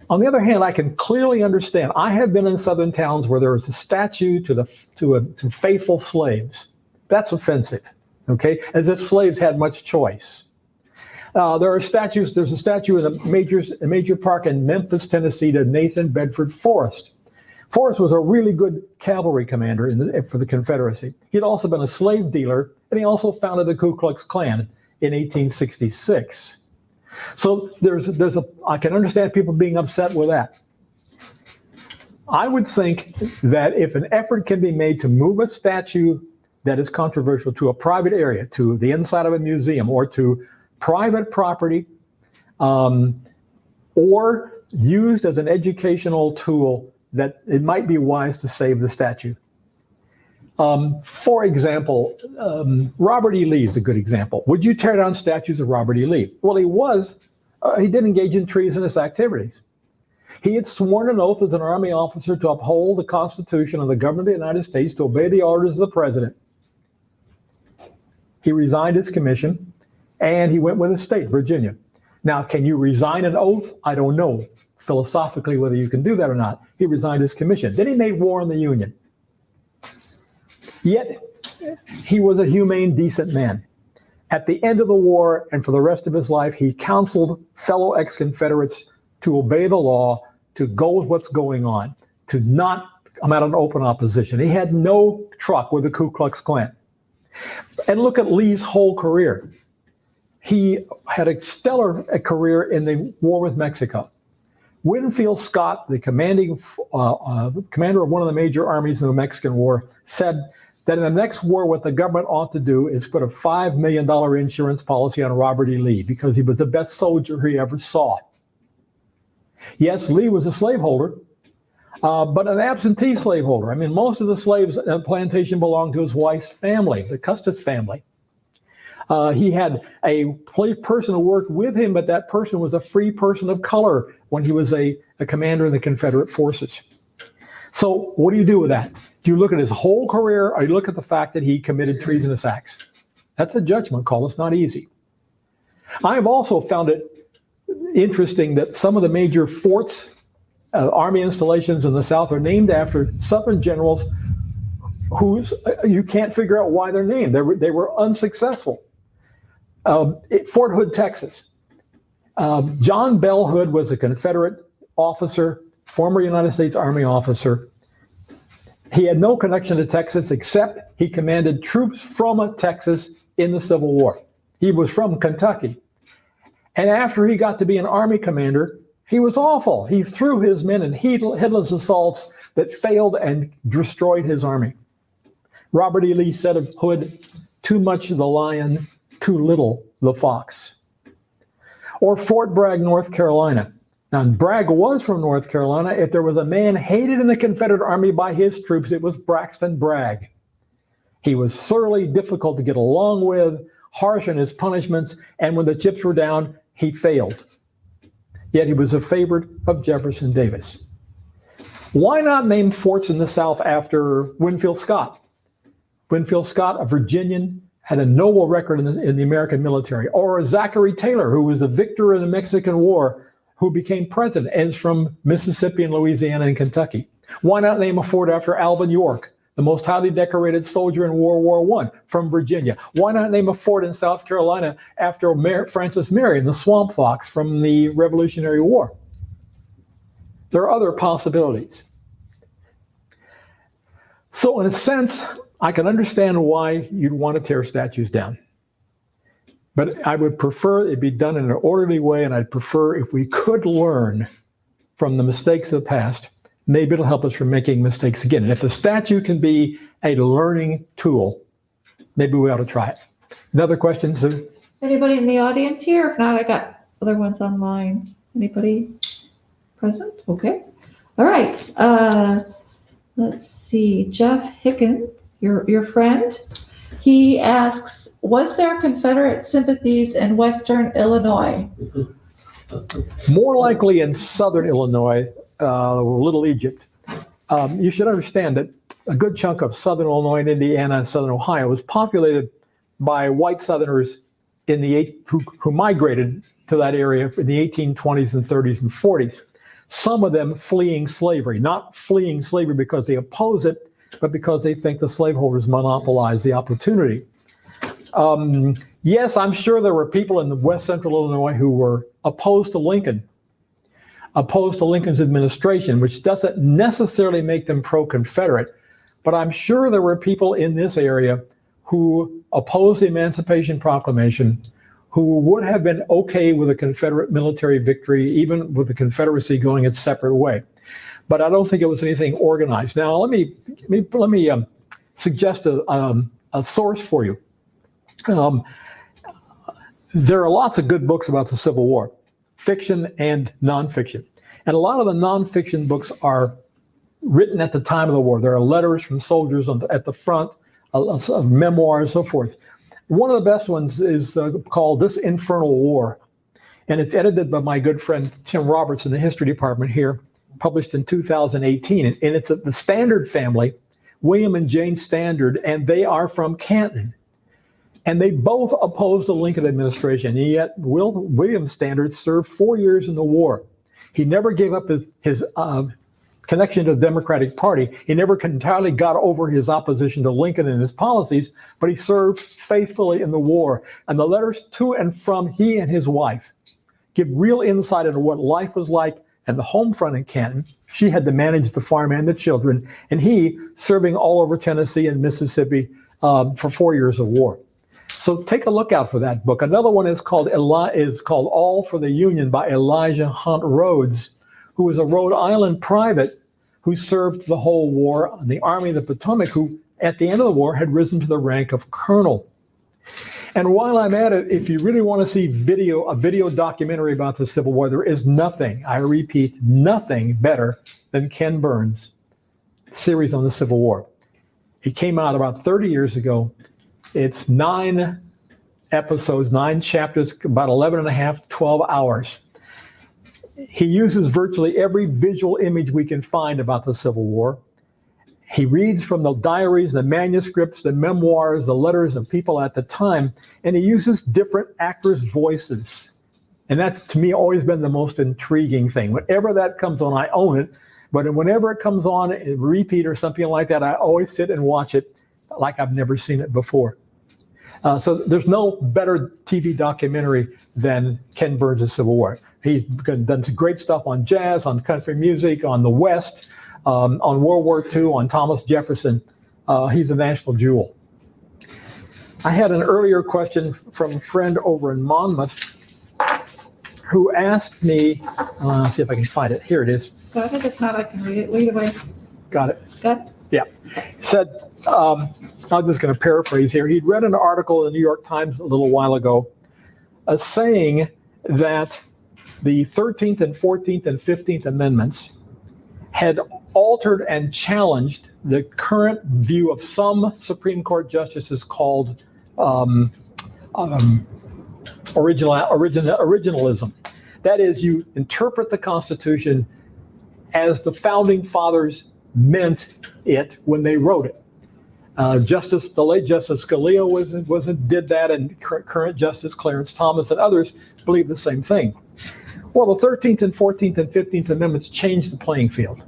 On the other hand, I can clearly understand. I have been in southern towns where there is a statue to faithful slaves. That's offensive, okay? As if slaves had much choice. There are statues. There's a statue in a major park in Memphis, Tennessee, to Nathan Bedford Forrest. Forrest was a really good cavalry commander for the Confederacy. He'd also been a slave dealer, and he also founded the Ku Klux Klan in 1866. So I can understand people being upset with that. I would think that if an effort can be made to move a statue that is controversial to a private area, to the inside of a museum, or to private property, or used as an educational tool, that it might be wise to save the statue. For example, Robert E. Lee is a good example. Would you tear down statues of Robert E. Lee? Well, he did engage in treasonous activities. He had sworn an oath as an Army officer to uphold the Constitution of the government of the United States, to obey the orders of the president. He resigned his commission, and he went with his state, Virginia. Now, can you resign an oath? I don't know philosophically whether you can do that or not. He resigned his commission. Then he made war on the Union. Yet, he was a humane, decent man. At the end of the war and for the rest of his life, he counseled fellow ex-Confederates to obey the law, to go with what's going on, to not come out in open opposition. He had no truck with the Ku Klux Klan. And look at Lee's whole career. He had a stellar career in the war with Mexico. Winfield Scott, the commander of one of the major armies in the Mexican War, said that in the next war, what the government ought to do is put a $5 million insurance policy on Robert E. Lee, because he was the best soldier he ever saw. Yes, Lee was a slaveholder, but an absentee slaveholder. I mean, most of the slaves at the plantation belonged to his wife's family, the Custis family. He had a person who worked with him, but that person was a free person of color when he was a commander in the Confederate forces. So what do you do with that? Do you look at his whole career, or you look at the fact that he committed treasonous acts? That's a judgment call. It's not easy. I have also found it interesting that some of the major forts, army installations in the South, are named after Southern generals who you can't figure out why they're named. They were unsuccessful. Fort Hood, Texas. John Bell Hood was a Confederate officer, former United States Army officer. He had no connection to Texas, except he commanded troops from Texas in the Civil War. He was from Kentucky. And after he got to be an Army commander, he was awful. He threw his men in heedless assaults that failed and destroyed his army. Robert E. Lee said of Hood, "Too much of the lion, too little the fox." Or Fort Bragg, North Carolina. Now, Bragg was from North Carolina. If there was a man hated in the Confederate Army by his troops, it was Braxton Bragg. He was surly, difficult to get along with, harsh in his punishments, and when the chips were down, he failed. Yet he was a favorite of Jefferson Davis. Why not name forts in the South after Winfield Scott? Winfield Scott, a Virginian, had a noble record in the American military. Or Zachary Taylor, who was the victor in the Mexican War, who became president, and is from Mississippi and Louisiana and Kentucky. Why not name a fort after Alvin York, the most highly decorated soldier in World War I from Virginia. Why not name a fort in South Carolina after Francis Marion, the Swamp Fox from the Revolutionary War? There are other possibilities. So in a sense, I can understand why you'd want to tear statues down. But I would prefer it be done in an orderly way, and I'd prefer if we could learn from the mistakes of the past. Maybe it'll help us from making mistakes again. And if the statue can be a learning tool, maybe we ought to try it. Another question, Sue? Anybody in the audience here? If not, I got other ones online. Anybody present? Okay. All right. Let's see. Jeff Hickens, your friend, he asks, was there Confederate sympathies in Western Illinois? More likely in Southern Illinois, Little Egypt. You should understand that a good chunk of Southern Illinois and Indiana and Southern Ohio was populated by white Southerners who migrated to that area in the 1820s and 30s and 40s. Some of them fleeing slavery, not fleeing slavery because they oppose it, but because they think the slaveholders monopolized the opportunity. Yes, I'm sure there were people in West Central Illinois who were opposed to Lincoln, opposed to Lincoln's administration, which doesn't necessarily make them pro-Confederate. But I'm sure there were people in this area who opposed the Emancipation Proclamation, who would have been okay with a Confederate military victory, even with the Confederacy going its separate way. But I don't think it was anything organized. Now, let me suggest a source for you. There are lots of good books about the Civil War, fiction and nonfiction. And a lot of the nonfiction books are written at the time of the war. There are letters from soldiers at the front, memoirs, so forth. One of the best ones is called This Infernal War. And it's edited by my good friend Tim Roberts in the history department here, published in 2018. And it's the Standard family, William and Jane Standard, and they are from Canton. And they both opposed the Lincoln administration, and yet William Standard served 4 years in the war. He never gave up his connection to the Democratic Party. He never entirely got over his opposition to Lincoln and his policies, but he served faithfully in the war. And the letters to and from he and his wife give real insight into what life was like at the home front in Canton. She had to manage the farm and the children, and he serving all over Tennessee and Mississippi for 4 years of war. So take a look out for that book. Another one is called All for the Union by Elijah Hunt Rhodes, who was a Rhode Island private who served the whole war in the Army of the Potomac, who at the end of the war had risen to the rank of colonel. And while I'm at it, if you really want to see a video documentary about the Civil War, there is nothing, I repeat, nothing better than Ken Burns' series on the Civil War. It came out about 30 years ago. It's 9 episodes, 9 chapters, about 11 and a half, 12 hours. He uses virtually every visual image we can find about the Civil War. He reads from the diaries, the manuscripts, the memoirs, the letters of people at the time, and he uses different actors' voices. And that's, to me, always been the most intriguing thing. Whenever that comes on, I own it. But whenever it comes on, a repeat or something like that, I always sit and watch it like I've never seen it before. So there's no better TV documentary than Ken Burns' Civil War. He's done some great stuff on jazz, on country music, on the West, on World War II, on Thomas Jefferson. He's a national jewel. I had an earlier question from a friend over in Monmouth who asked me, let's see if I can find it. Here it is. Got it. If not, I can read it. Read away. Got it. Got it? Yeah. He said, I'm just going to paraphrase here. He'd read an article in the New York Times a little while ago saying that the 13th and 14th and 15th Amendments had altered and challenged the current view of some Supreme Court justices called originalism. That is, you interpret the Constitution as the Founding Fathers meant it when they wrote it. The late Justice Scalia did that, and current Justice Clarence Thomas and others believe the same thing. Well, the 13th and 14th and 15th Amendments changed the playing field.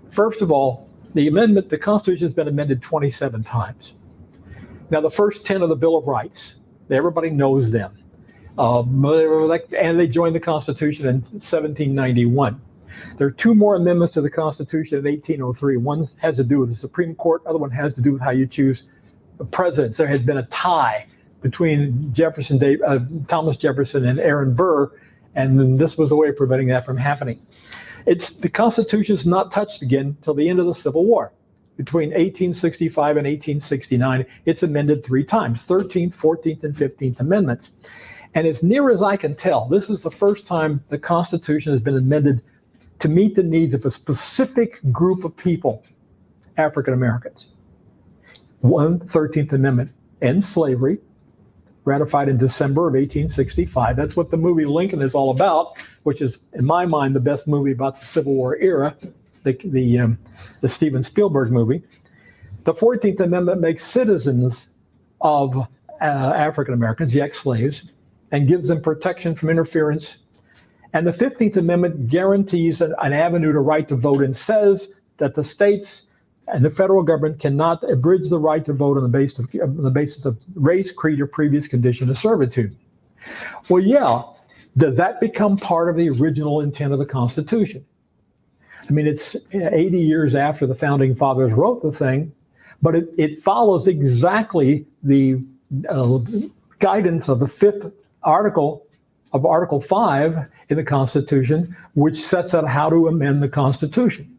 First of all, the Constitution has been amended 27 times. Now, the first 10 are the Bill of Rights. Everybody knows them. And they joined the Constitution in 1791. There are two more amendments to the Constitution in 1803. One has to do with the Supreme Court. The other one has to do with how you choose presidents. There has been a tie between Thomas Jefferson and Aaron Burr, and this was a way of preventing that from happening. The Constitution is not touched again until the end of the Civil War. Between 1865 and 1869, it's amended 3 times, 13th, 14th, and 15th Amendments. And as near as I can tell, this is the first time the Constitution has been amended to meet the needs of a specific group of people, African Americans. 13th Amendment ends slavery, ratified in December of 1865. That's what the movie Lincoln is all about, which is, in my mind, the best movie about the Civil War era, the Steven Spielberg movie. The 14th Amendment makes citizens of African Americans, the ex-slaves, and gives them protection from interference. And the 15th Amendment guarantees an avenue to right to vote and says that the states and the federal government cannot abridge the right to vote on the basis of race, creed, or previous condition of servitude. Well, yeah, does that become part of the original intent of the Constitution? I mean, it's 80 years after the Founding Fathers wrote the thing, but it follows exactly the guidance of the 5th article of Article 5 in the Constitution, which sets out how to amend the Constitution.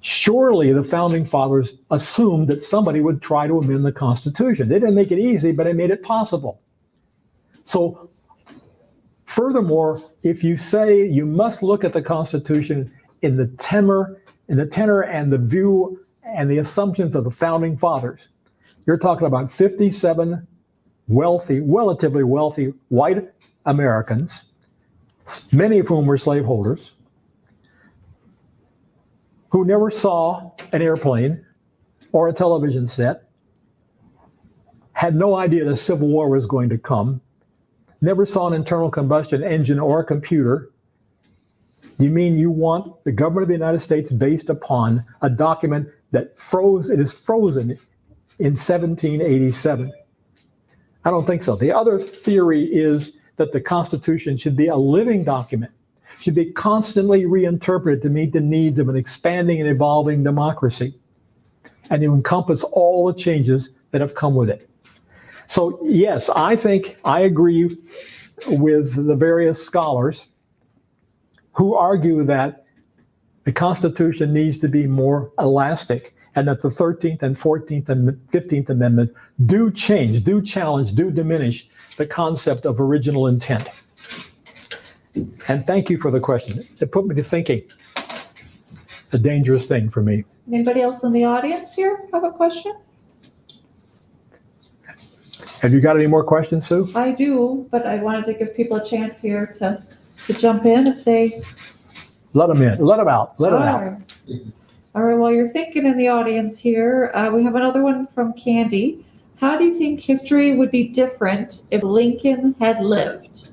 Surely the Founding Fathers assumed that somebody would try to amend the Constitution. They didn't make it easy, but they made it possible. So, furthermore, if you say you must look at the Constitution in the tenor and the view and the assumptions of the Founding Fathers, you're talking about 57 relatively wealthy white Americans, many of whom were slaveholders, who never saw an airplane or a television set, had no idea the Civil War was going to come, never saw an internal combustion engine or a computer. You mean you want the government of the United States based upon a document that is frozen in 1787? I don't think so. The other theory is that the Constitution should be a living document, should be constantly reinterpreted to meet the needs of an expanding and evolving democracy, and to encompass all the changes that have come with it. So yes, I think I agree with the various scholars who argue that the Constitution needs to be more elastic, and that the 13th and 14th and 15th Amendment do change, do challenge, do diminish the concept of original intent. And thank you for the question. It put me to thinking. A dangerous thing for me. Anybody else in the audience here have a question? Have you got any more questions, Sue? I do, but I wanted to give people a chance here to jump in if they... Let them in. Let them out. Let them out. Right. All right, while you're thinking in the audience here, we have another one from Candy. How do you think history would be different if Lincoln had lived?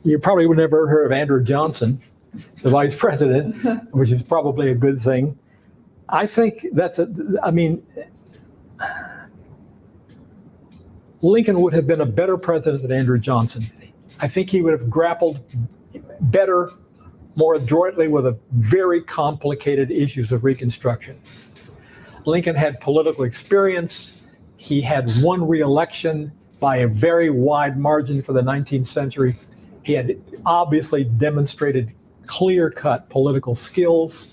You probably would never heard of Andrew Johnson, the vice president, which is probably a good thing. I think Lincoln would have been a better president than Andrew Johnson. I think he would have grappled better, more adroitly with the very complicated issues of Reconstruction. Lincoln had political experience. He had won re-election by a very wide margin for the 19th century. He had obviously demonstrated clear-cut political skills.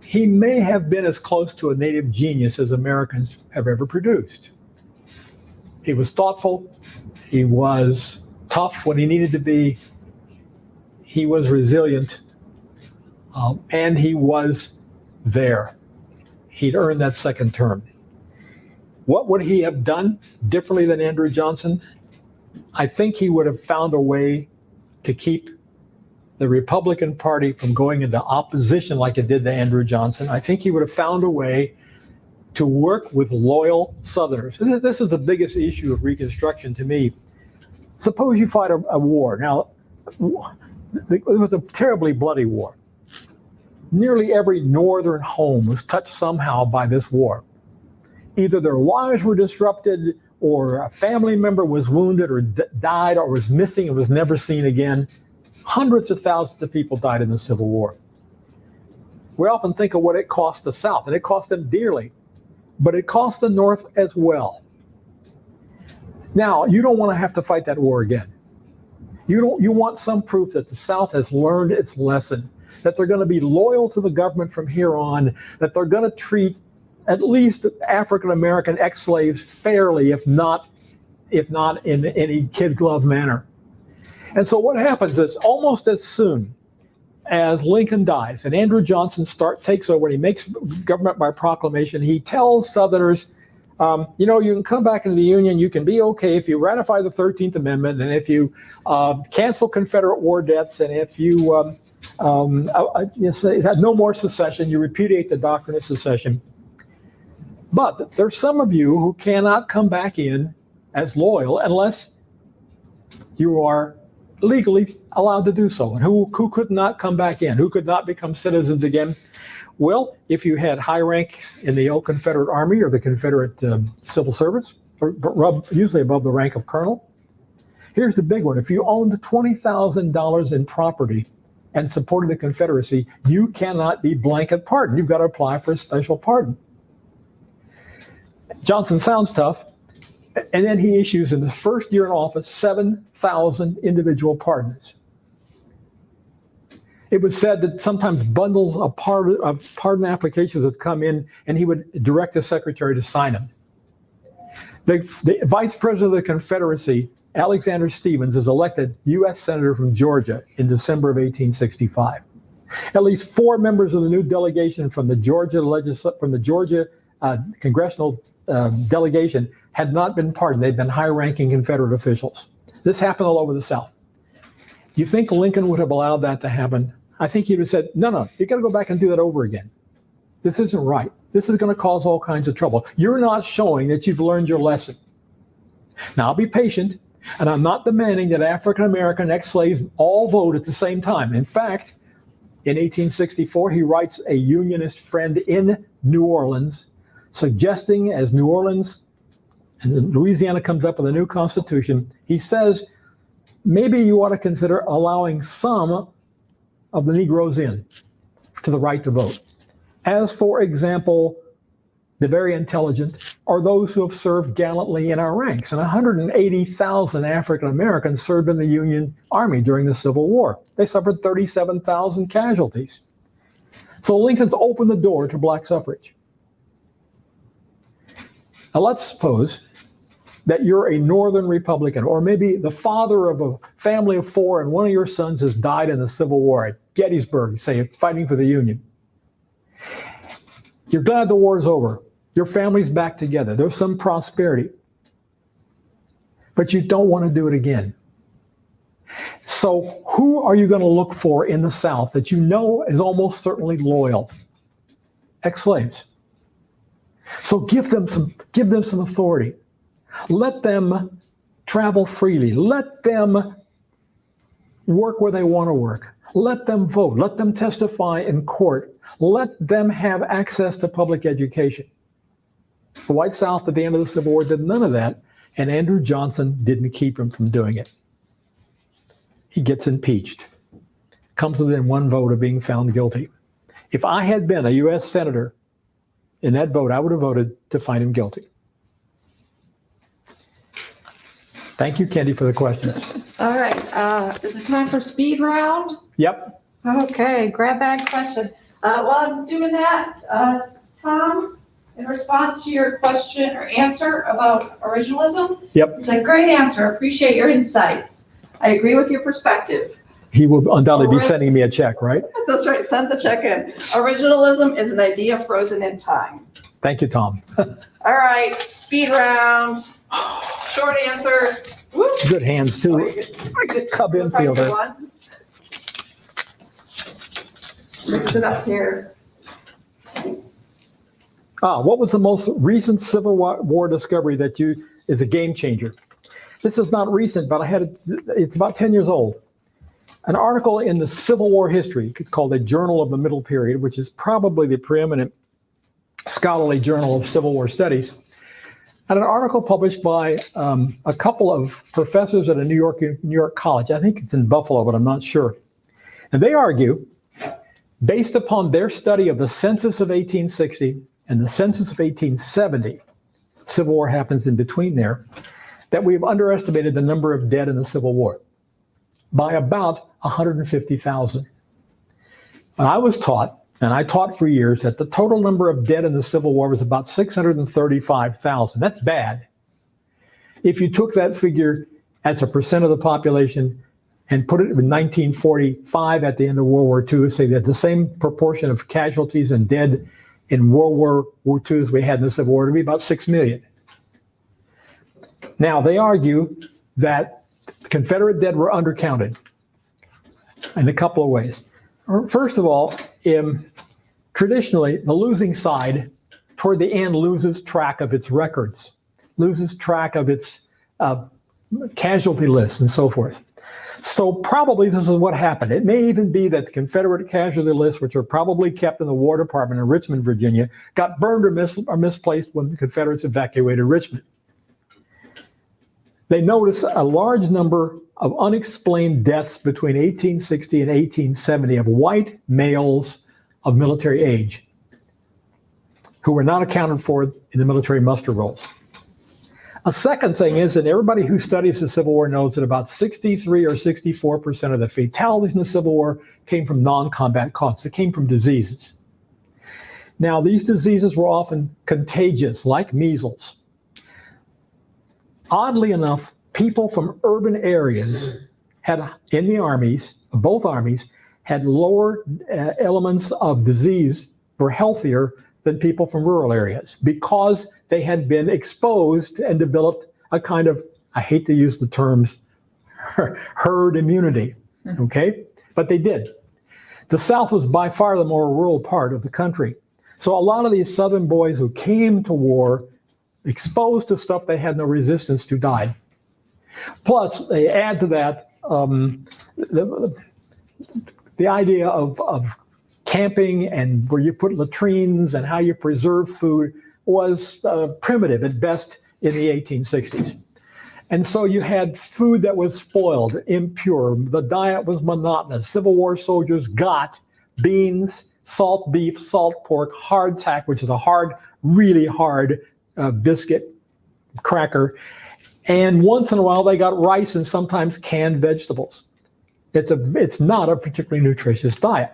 He may have been as close to a native genius as Americans have ever produced. He was thoughtful. He was tough when he needed to be. He was resilient. And he was there. He'd earned that second term. What would he have done differently than Andrew Johnson? I think he would have found a way to keep the Republican Party from going into opposition like it did to Andrew Johnson. I think he would have found a way to work with loyal Southerners. This is the biggest issue of Reconstruction to me. Suppose you fight a war. Now, it was a terribly bloody war. nearly every northern home was touched somehow by this war. Either their lives were disrupted, or a family member was wounded or died or was missing and was never seen again. Hundreds of thousands of people died in the Civil War. We often think of what it cost the South, and it cost them dearly, but it cost the North as well. Now, you don't want to have to fight that war again. You want some proof that the South has learned its lesson, that they're going to be loyal to the government from here on, that they're going to treat at least African-American ex-slaves fairly, if not in any kid glove manner. And so what happens is, almost as soon as Lincoln dies and Andrew Johnson takes over and he makes government by proclamation, he tells Southerners, you can come back into the Union, you can be okay if you ratify the 13th Amendment, and if you cancel Confederate war debts, and if you have no more secession, you repudiate the doctrine of secession. But there's some of you who cannot come back in as loyal unless you are legally allowed to do so. And who could not come back in? Who could not become citizens again? Well, if you had high ranks in the old Confederate Army or the Confederate Civil Service, usually above the rank of colonel. Here's the big one. If you owned $20,000 in property and supported the Confederacy, you cannot be blanket pardoned. You've got to apply for a special pardon. Johnson sounds tough, and then he issues in the first year in office 7,000 individual pardons. It was said that sometimes bundles of pardon applications would come in, and he would direct the secretary to sign them. The vice president of the Confederacy, Alexander Stephens, is elected U.S. Senator from Georgia in December of 1865. At least 4 members of the new delegation from the Georgia congressional delegation had not been pardoned. They'd been high-ranking Confederate officials. This happened all over the South. You think Lincoln would have allowed that to happen? I think he'd have said, no, you got to go back and do that over again. This isn't right. This is going to cause all kinds of trouble. You're not showing that you've learned your lesson. Now, I'll be patient, and I'm not demanding that African-American ex-slaves all vote at the same time. In fact, in 1864, he writes a Unionist friend in New Orleans, suggesting, as New Orleans and Louisiana comes up with a new constitution, he says, maybe you ought to consider allowing some of the Negroes in to the right to vote. As, for example, the very intelligent or those who have served gallantly in our ranks. And 180,000 African Americans served in the Union Army during the Civil War. They suffered 37,000 casualties. So Lincoln's opened the door to black suffrage. Now let's suppose that you're a Northern Republican, or maybe the father of a family of 4 and one of your sons has died in the Civil War at Gettysburg, say, fighting for the Union. You're glad the war's over. Your family's back together. There's some prosperity. But you don't want to do it again. So who are you going to look for in the South that you know is almost certainly loyal? Ex-slaves. So give them some authority. Let them travel freely. Let them work where they want to work. Let them vote. Let them testify in court. Let them have access to public education. The white South at the end of the Civil War did none of that, and Andrew Johnson didn't keep him from doing it. He gets impeached, comes within 1 vote of being found guilty. If I had been a U.S. Senator in that vote, I would have voted to find him guilty. Thank you, Kendi, for the questions. All right, is it time for speed round? Yep. Okay, grab bag question. While I'm doing that, Tom, in response to your question or answer about originalism, Yep. it's a great answer. Appreciate your insights. I agree with your perspective. He will undoubtedly be sending me a check, right? That's right, send the check in. Originalism is an idea frozen in time. Thank you, Tom. All right, speed round. Short answer. Woo. Good hands, too. Cub infielder. Mix it up here. What was the most recent Civil War discovery that is a game changer? This is not recent, but it's about 10 years old. an article in the Civil War history called a Journal of the Middle Period, which is probably the preeminent scholarly journal of Civil War studies, and an article published by a couple of professors at a New York college. I think it's in Buffalo, but I'm not sure. And they argue, based upon their study of the census of 1860 and the census of 1870, Civil War happens in between there, that we've underestimated the number of dead in the Civil War by about 150,000. And I was taught, and I taught for years, that the total number of dead in the Civil War was about 635,000. That's bad. If you took that figure as a percent of the population and put it in 1945 at the end of World War II, say that the same proportion of casualties and dead in World War II as we had in the Civil War, to be about 6 million. Now, they argue that Confederate dead were undercounted in a couple of ways. First of all, traditionally, the losing side, toward the end, loses track of its records, loses track of its casualty lists and so forth. So probably this is what happened. It may even be that the Confederate casualty lists, which are probably kept in the War Department in Richmond, Virginia, got burned or misplaced when the Confederates evacuated Richmond. They notice a large number of unexplained deaths between 1860 and 1870 of white males of military age who were not accounted for in the military muster rolls. A second thing is that everybody who studies the Civil War knows that about 63 or 64% of the fatalities in the Civil War came from non-combat causes. It came from diseases. Now, these diseases were often contagious, like measles. Oddly enough, people from urban areas had, in the armies, both armies, had lower elements of disease, were healthier than people from rural areas because they had been exposed and developed a kind of, I hate to use the terms, herd immunity, okay? But they did. The South was by far the more rural part of the country. So a lot of these Southern boys who came to war exposed to stuff they had no resistance to died. Plus, they add to that the idea of camping and where you put latrines and how you preserve food was primitive at best in the 1860s. And so you had food that was spoiled, impure. The diet was monotonous. Civil War soldiers got beans, salt beef, salt pork, hardtack, which is a hard, really hard biscuit cracker. And once in a while, they got rice and sometimes canned vegetables. It's not a particularly nutritious diet.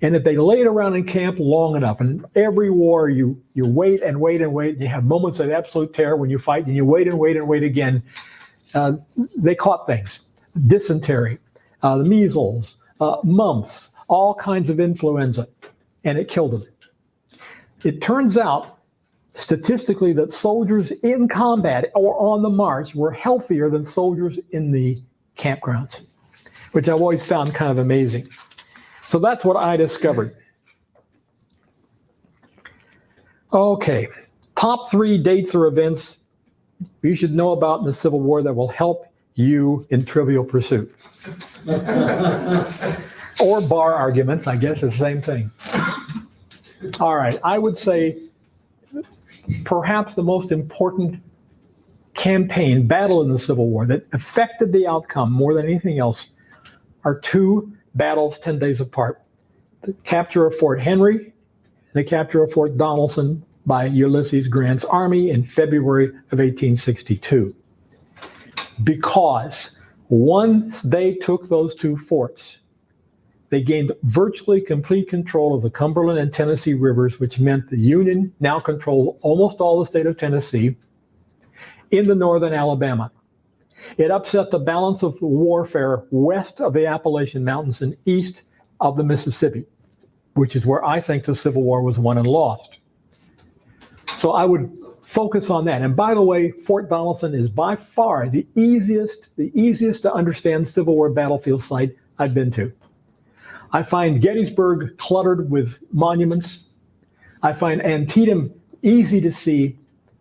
And if they laid around in camp long enough, and every war you wait and wait and wait, and you have moments of absolute terror when you fight, and you wait and wait and wait again, they caught things. Dysentery, the measles, mumps, all kinds of influenza, and it killed them. It turns out, statistically, that soldiers in combat or on the march were healthier than soldiers in the campgrounds, which I've always found kind of amazing. So that's what I discovered. Okay, top 3 dates or events you should know about in the Civil War that will help you in Trivial Pursuit. Or bar arguments, I guess, is the same thing. All right, I would say perhaps the most important battle in the Civil War that affected the outcome more than anything else are 2 battles 10 days apart. The capture of Fort Henry, the capture of Fort Donelson by Ulysses Grant's army in February of 1862. Because once they took those 2 forts, they gained virtually complete control of the Cumberland and Tennessee rivers, which meant the Union now controlled almost all the state of Tennessee into northern Alabama. It upset the balance of warfare west of the Appalachian Mountains and east of the Mississippi, which is where I think the Civil War was won and lost. So I would focus on that. And by the way, Fort Donelson is by far the easiest to understand Civil War battlefield site I've been to. I find Gettysburg cluttered with monuments. I find Antietam easy to see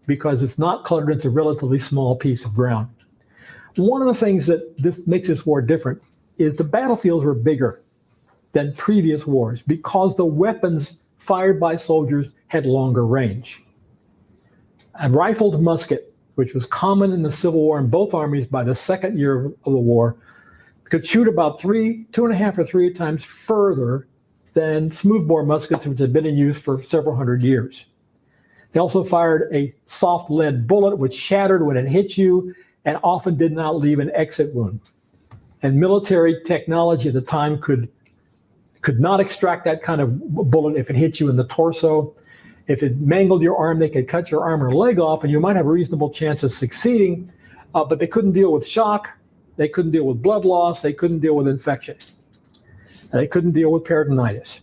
because it's not cluttered into a relatively small piece of ground. One of the things that this makes this war different is the battlefields were bigger than previous wars because the weapons fired by soldiers had longer range. A rifled musket, which was common in the Civil War in both armies by the second year of the war, could shoot about 2.5 or 3 times further than smoothbore muskets, which had been in use for several hundred years. They also fired a soft lead bullet, which shattered when it hit you and often did not leave an exit wound. And military technology at the time could not extract that kind of bullet if it hit you in the torso. If it mangled your arm, they could cut your arm or leg off, and you might have a reasonable chance of succeeding, but they couldn't deal with shock. They couldn't deal with blood loss. They couldn't deal with infection. They couldn't deal with peritonitis.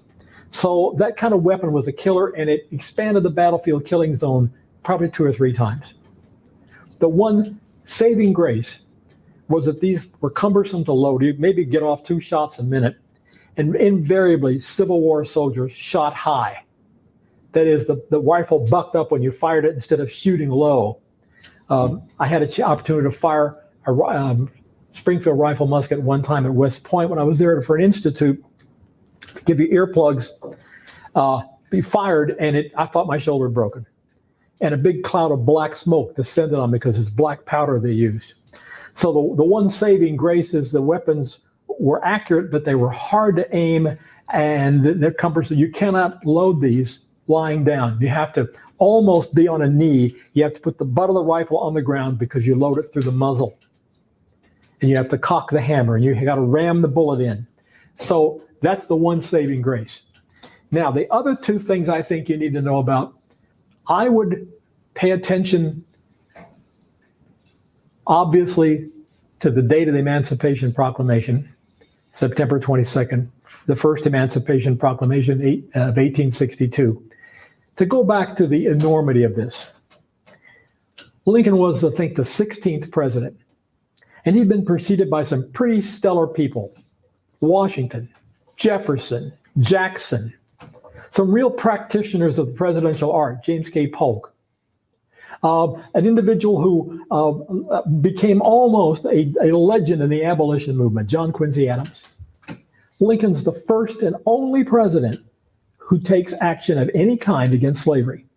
So that kind of weapon was a killer, and it expanded the battlefield killing zone probably 2 or 3 times. The one saving grace was that these were cumbersome to load. You maybe get off 2 shots a minute, and invariably Civil War soldiers shot high. That is, the rifle bucked up when you fired it instead of shooting low. I had an opportunity to fire a Springfield rifle musket one time at West Point when I was there for an institute to give you earplugs, be fired, and I thought my shoulder had broken. And a big cloud of black smoke descended on me because it's black powder they used. So the one saving grace is the weapons were accurate, but they were hard to aim, and they're cumbersome. You cannot load these lying down. You have to almost be on a knee. You have to put the butt of the rifle on the ground because you load it through the muzzle. And you have to cock the hammer, and you got to ram the bullet in. So that's the one saving grace. Now, the other 2 things I think you need to know about, I would pay attention, obviously, to the date of the Emancipation Proclamation, September 22nd, the first Emancipation Proclamation of 1862. To go back to the enormity of this, Lincoln was, I think, the 16th president. And he'd been preceded by some pretty stellar people. Washington, Jefferson, Jackson, some real practitioners of the presidential art, James K. Polk. An individual who became almost a legend in the abolition movement, John Quincy Adams. Lincoln's the first and only president who takes action of any kind against slavery.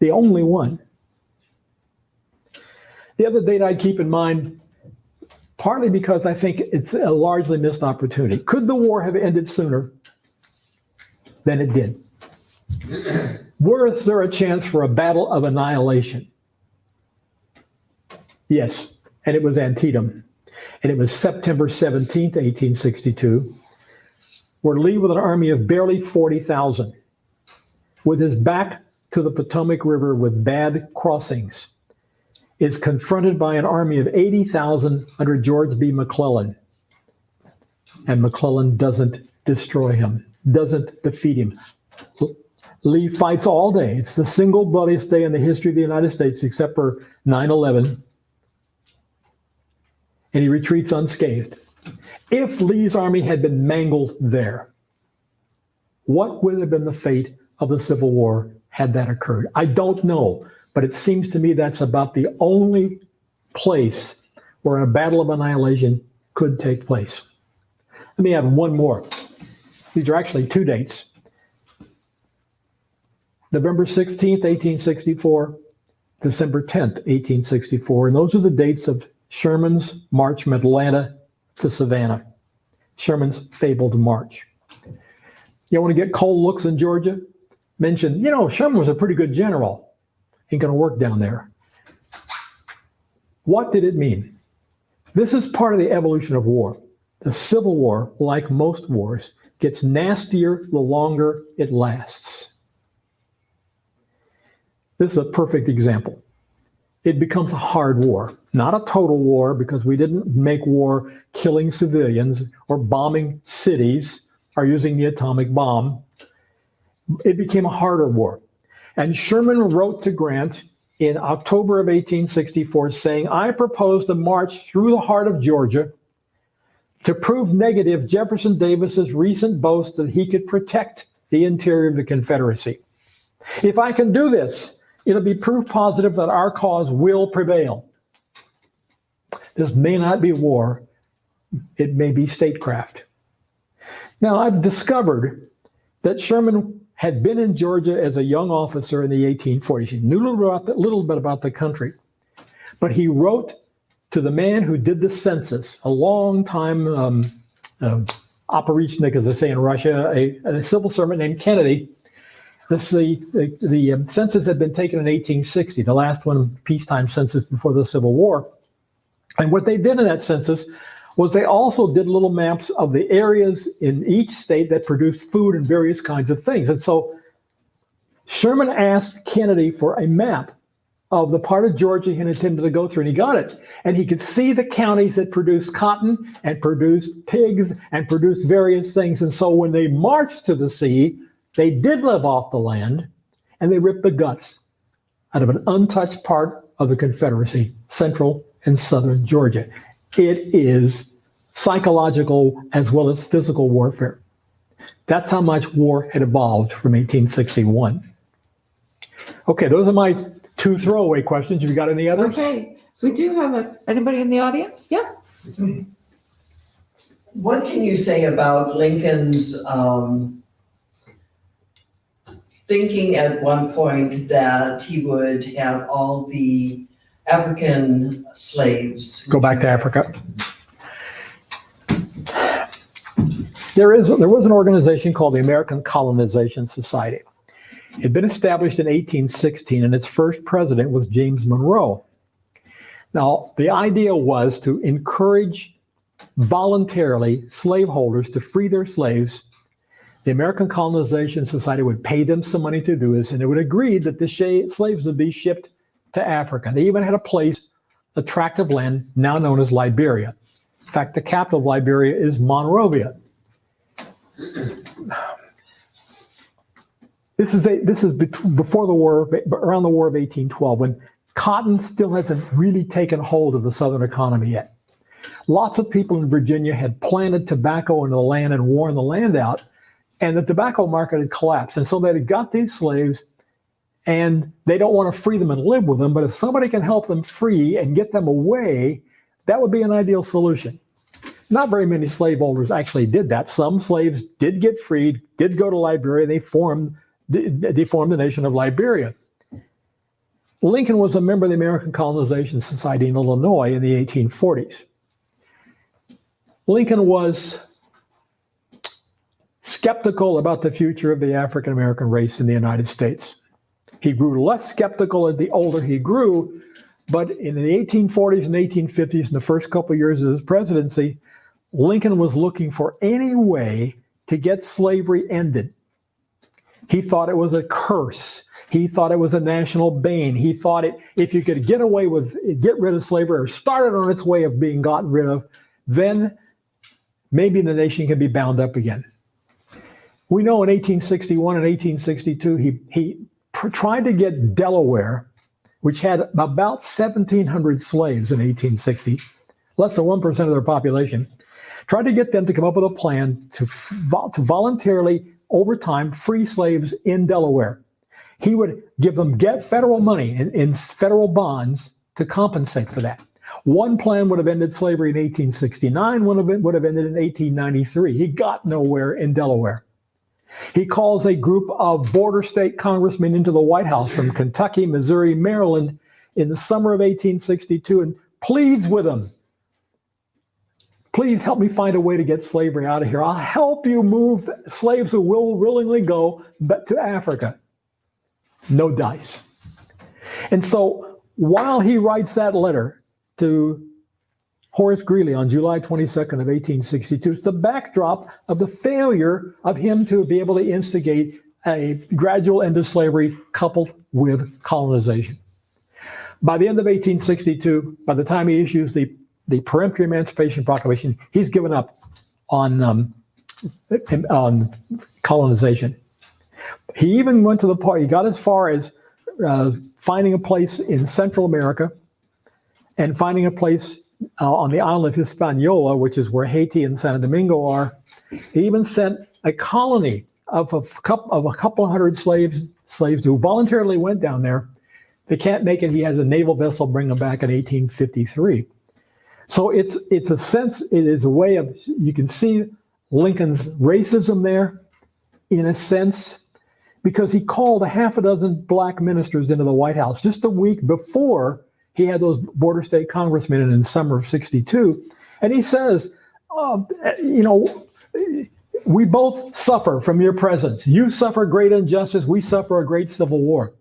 The only one. The other date I keep in mind, partly because I think it's a largely missed opportunity. Could the war have ended sooner than it did? Was there a chance for a battle of annihilation? Yes, and it was Antietam. And it was September 17th, 1862, where Lee, with an army of barely 40,000, with his back to the Potomac River with bad crossings, is confronted by an army of 80,000 under George B. McClellan. And McClellan doesn't destroy him, doesn't defeat him. Lee fights all day. It's the single bloodiest day in the history of the United States, except for 9/11. And he retreats unscathed. If Lee's army had been mangled there, what would have been the fate of the Civil War had that occurred? I don't know. But it seems to me that's about the only place where a battle of annihilation could take place. Let me add one more. These are actually 2 dates. November 16th, 1864, December 10th, 1864. And those are the dates of Sherman's march from Atlanta to Savannah. Sherman's fabled march. You want to get cold looks in Georgia? Mention, Sherman was a pretty good general. Ain't going to work down there. What did it mean? This is part of the evolution of war. The Civil War, like most wars, gets nastier the longer it lasts. This is a perfect example. It becomes a hard war, not a total war, because we didn't make war killing civilians or bombing cities or using the atomic bomb. It became a harder war. And Sherman wrote to Grant in October of 1864 saying, I propose to march through the heart of Georgia to prove negative Jefferson Davis's recent boast that he could protect the interior of the Confederacy. If I can do this, it'll be proof positive that our cause will prevail. This may not be war, it may be statecraft. Now, I've discovered that Sherman had been in Georgia as a young officer in the 1840s. He knew a little bit about the country, but he wrote to the man who did the census, a long-time operationic, as they say in Russia, a civil servant named Kennedy. The census had been taken in 1860, the last one, peacetime census before the Civil War. And what they did in that census was they also did little maps of the areas in each state that produced food and various kinds of things. And so Sherman asked Kennedy for a map of the part of Georgia he intended to go through, and he got it. And he could see the counties that produced cotton and produced pigs and produced various things. And so when they marched to the sea, they did live off the land, and they ripped the guts out of an untouched part of the Confederacy, central and southern Georgia. It is psychological as well as physical warfare. That's how much war had evolved from 1861. Okay, those are my 2 throwaway questions. Have you got any others? Okay, we do have anybody in the audience? Yeah. What can you say about Lincoln's thinking at one point that he would have all the African slaves Go back to Africa. There was an organization called the American Colonization Society. It had been established in 1816, and its first president was James Monroe. Now, the idea was to encourage voluntarily slaveholders to free their slaves. The American Colonization Society would pay them some money to do this, and it would agree that the slaves would be shipped to Africa. They even had a place, a tract of land now known as Liberia. In fact, the capital of Liberia is Monrovia. This is before the war, around the War of 1812, when cotton still hasn't really taken hold of the Southern economy yet. Lots of people in Virginia had planted tobacco into the land and worn the land out, and the tobacco market had collapsed. And so they had got these slaves, and they don't want to free them and live with them, but if somebody can help them free and get them away, that would be an ideal solution. Not very many slaveholders actually did that. Some slaves did get freed, did go to Liberia, they formed the nation of Liberia. Lincoln was a member of the American Colonization Society in Illinois in the 1840s. Lincoln was skeptical about the future of the African American race in the United States. He grew less skeptical as the older he grew, but in the 1840s and 1850s, in the first couple of years of his presidency, Lincoln was looking for any way to get slavery ended. He thought it was a curse. He thought it was a national bane. He thought if you could get rid of slavery or start it on its way of being gotten rid of, then maybe the nation can be bound up again. We know in 1861 and 1862, he tried to get Delaware, which had about 1,700 slaves in 1860, less than 1% of their population, tried to get them to come up with a plan to voluntarily, over time, free slaves in Delaware. He would give them federal money in federal bonds to compensate for that. One plan would have ended slavery in 1869, one of it would have ended in 1893. He got nowhere in Delaware. He calls a group of border state congressmen into the White House from Kentucky, Missouri, Maryland in the summer of 1862 and pleads with them. Please help me find a way to get slavery out of here. I'll help you move slaves who will willingly go to Africa. No dice. And so while he writes that letter to Horace Greeley on July 22nd of 1862, it's the backdrop of the failure of him to be able to instigate a gradual end of slavery coupled with colonization. By the end of 1862, by the time he issues the peremptory Emancipation Proclamation, he's given up on colonization. He even went to the part, he got as far as finding a place in Central America and finding a place on the island of Hispaniola, which is where Haiti and Santo Domingo are. He even sent a colony of a couple hundred slaves who voluntarily went down there. They can't make it. He has a naval vessel bring them back in 1853. So it's a sense, it is a way of, you can see Lincoln's racism there, in a sense, because he called a half a dozen black ministers into the White House just a week before he had those border state congressmen in the summer of '62. And he says, we both suffer from your presence. You suffer great injustice. We suffer a great civil war.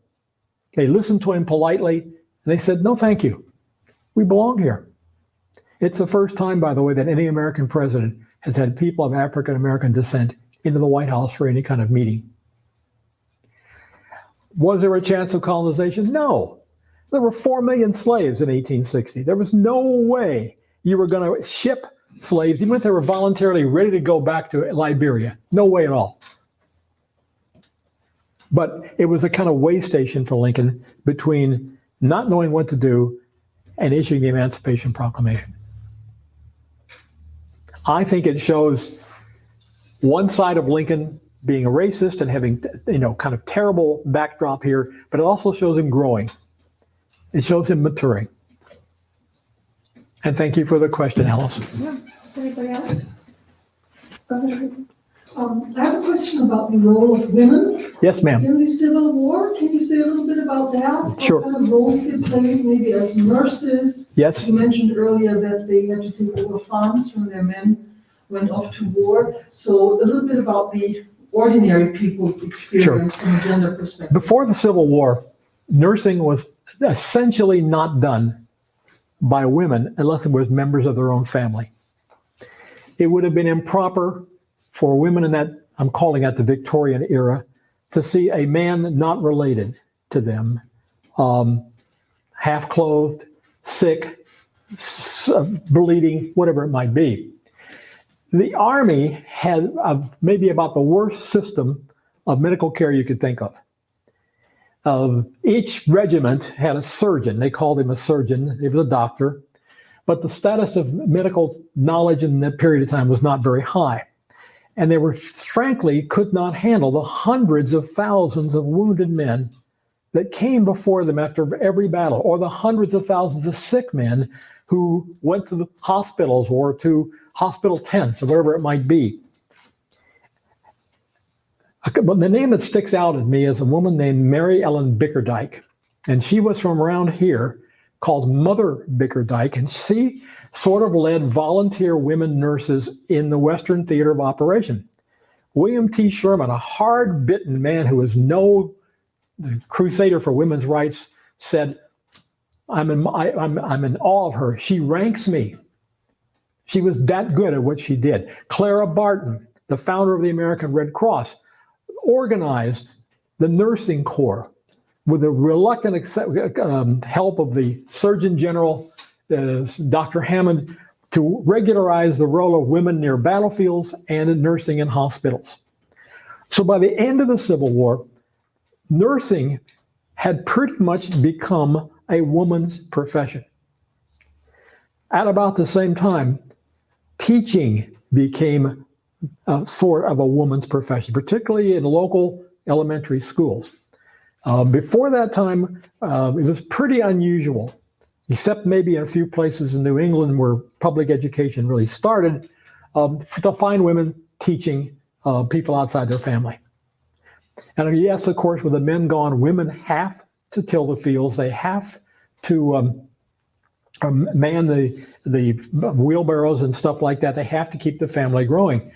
They listened to him politely, and they said, no, thank you. We belong here. It's the first time, by the way, that any American president has had people of African American descent into the White House for any kind of meeting. Was there a chance of colonization? No. There were 4 million slaves in 1860. There was no way you were going to ship slaves, even if they were voluntarily ready to go back to Liberia. No way at all. But it was a kind of way station for Lincoln between not knowing what to do and issuing the Emancipation Proclamation. I think it shows one side of Lincoln being a racist and having, kind of terrible backdrop here, but it also shows him growing. It shows him maturing. And thank you for the question, Alice. Yeah. Anybody else? Go ahead. I have a question about the role of women Yes, ma'am. in the Civil War. Can you say a little bit about that? Sure. What kind of roles they played, maybe as nurses? Yes. You mentioned earlier that they had to take over farms when their men went off to war. So a little bit about the ordinary people's experience from a gender perspective. Before the Civil War, nursing was essentially not done by women unless it was members of their own family. It would have been improper for women in that, I'm calling that the Victorian era, to see a man not related to them, half-clothed, sick, bleeding, whatever it might be. The Army had maybe about the worst system of medical care you could think of. Each regiment had a surgeon. They called him a surgeon. He was a doctor. But the status of medical knowledge in that period of time was not very high. And they were, frankly, could not handle the hundreds of thousands of wounded men that came before them after every battle, or the hundreds of thousands of sick men who went to the hospitals or to hospital tents or whatever it might be. But the name that sticks out at me is a woman named Mary Ellen Bickerdike. And she was from around here, called Mother Bickerdike. And she sort of led volunteer women nurses in the Western Theater of Operation. William T. Sherman, a hard-bitten man who was no crusader for women's rights, said, I'm in awe of her. She ranks me. She was that good at what she did. Clara Barton, the founder of the American Red Cross, organized the nursing corps with the reluctant help of the Surgeon General, Dr. Hammond, to regularize the role of women near battlefields and in nursing in hospitals. So by the end of the Civil War, nursing had pretty much become a woman's profession. At about the same time, teaching became a sort of a woman's profession, particularly in local elementary schools. Before that time, it was pretty unusual, except maybe in a few places in New England where public education really started, to find women teaching people outside their family. And yes, of course, with the men gone, women have to till the fields. They have to man the wheelbarrows and stuff like that. They have to keep the family growing.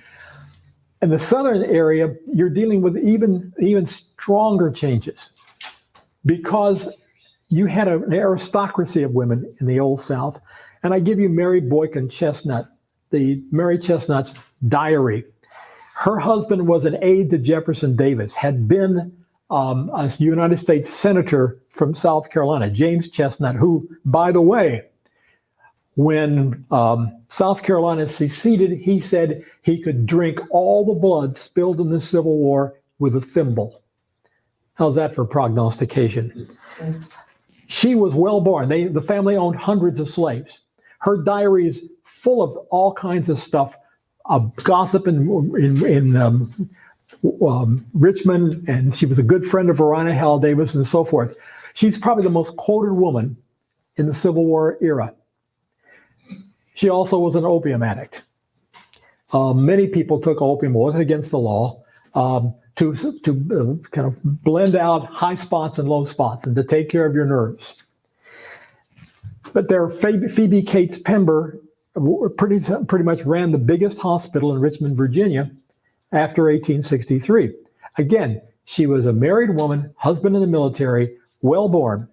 In the southern area, you're dealing with even stronger changes, because you had an aristocracy of women in the Old South. And I give you Mary Boykin Chestnut, the Mary Chestnut's diary. Her husband was an aide to Jefferson Davis, had been a United States senator from South Carolina, James Chestnut, who, by the way, when South Carolina seceded, he said he could drink all the blood spilled in the Civil War with a thimble. How's that for prognostication? She was well born. The family owned hundreds of slaves. Her diary is full of all kinds of stuff, gossip in Richmond, and she was a good friend of Verona Hall Davis and so forth. She's probably the most quoted woman in the Civil War era. She also was an opium addict. Many people took opium, it wasn't against the law, to kind of blend out high spots and low spots and to take care of your nerves. But there, Phoebe Cates Pember pretty much ran the biggest hospital in Richmond, Virginia after 1863. Again, she was a married woman, husband in the military, well-born.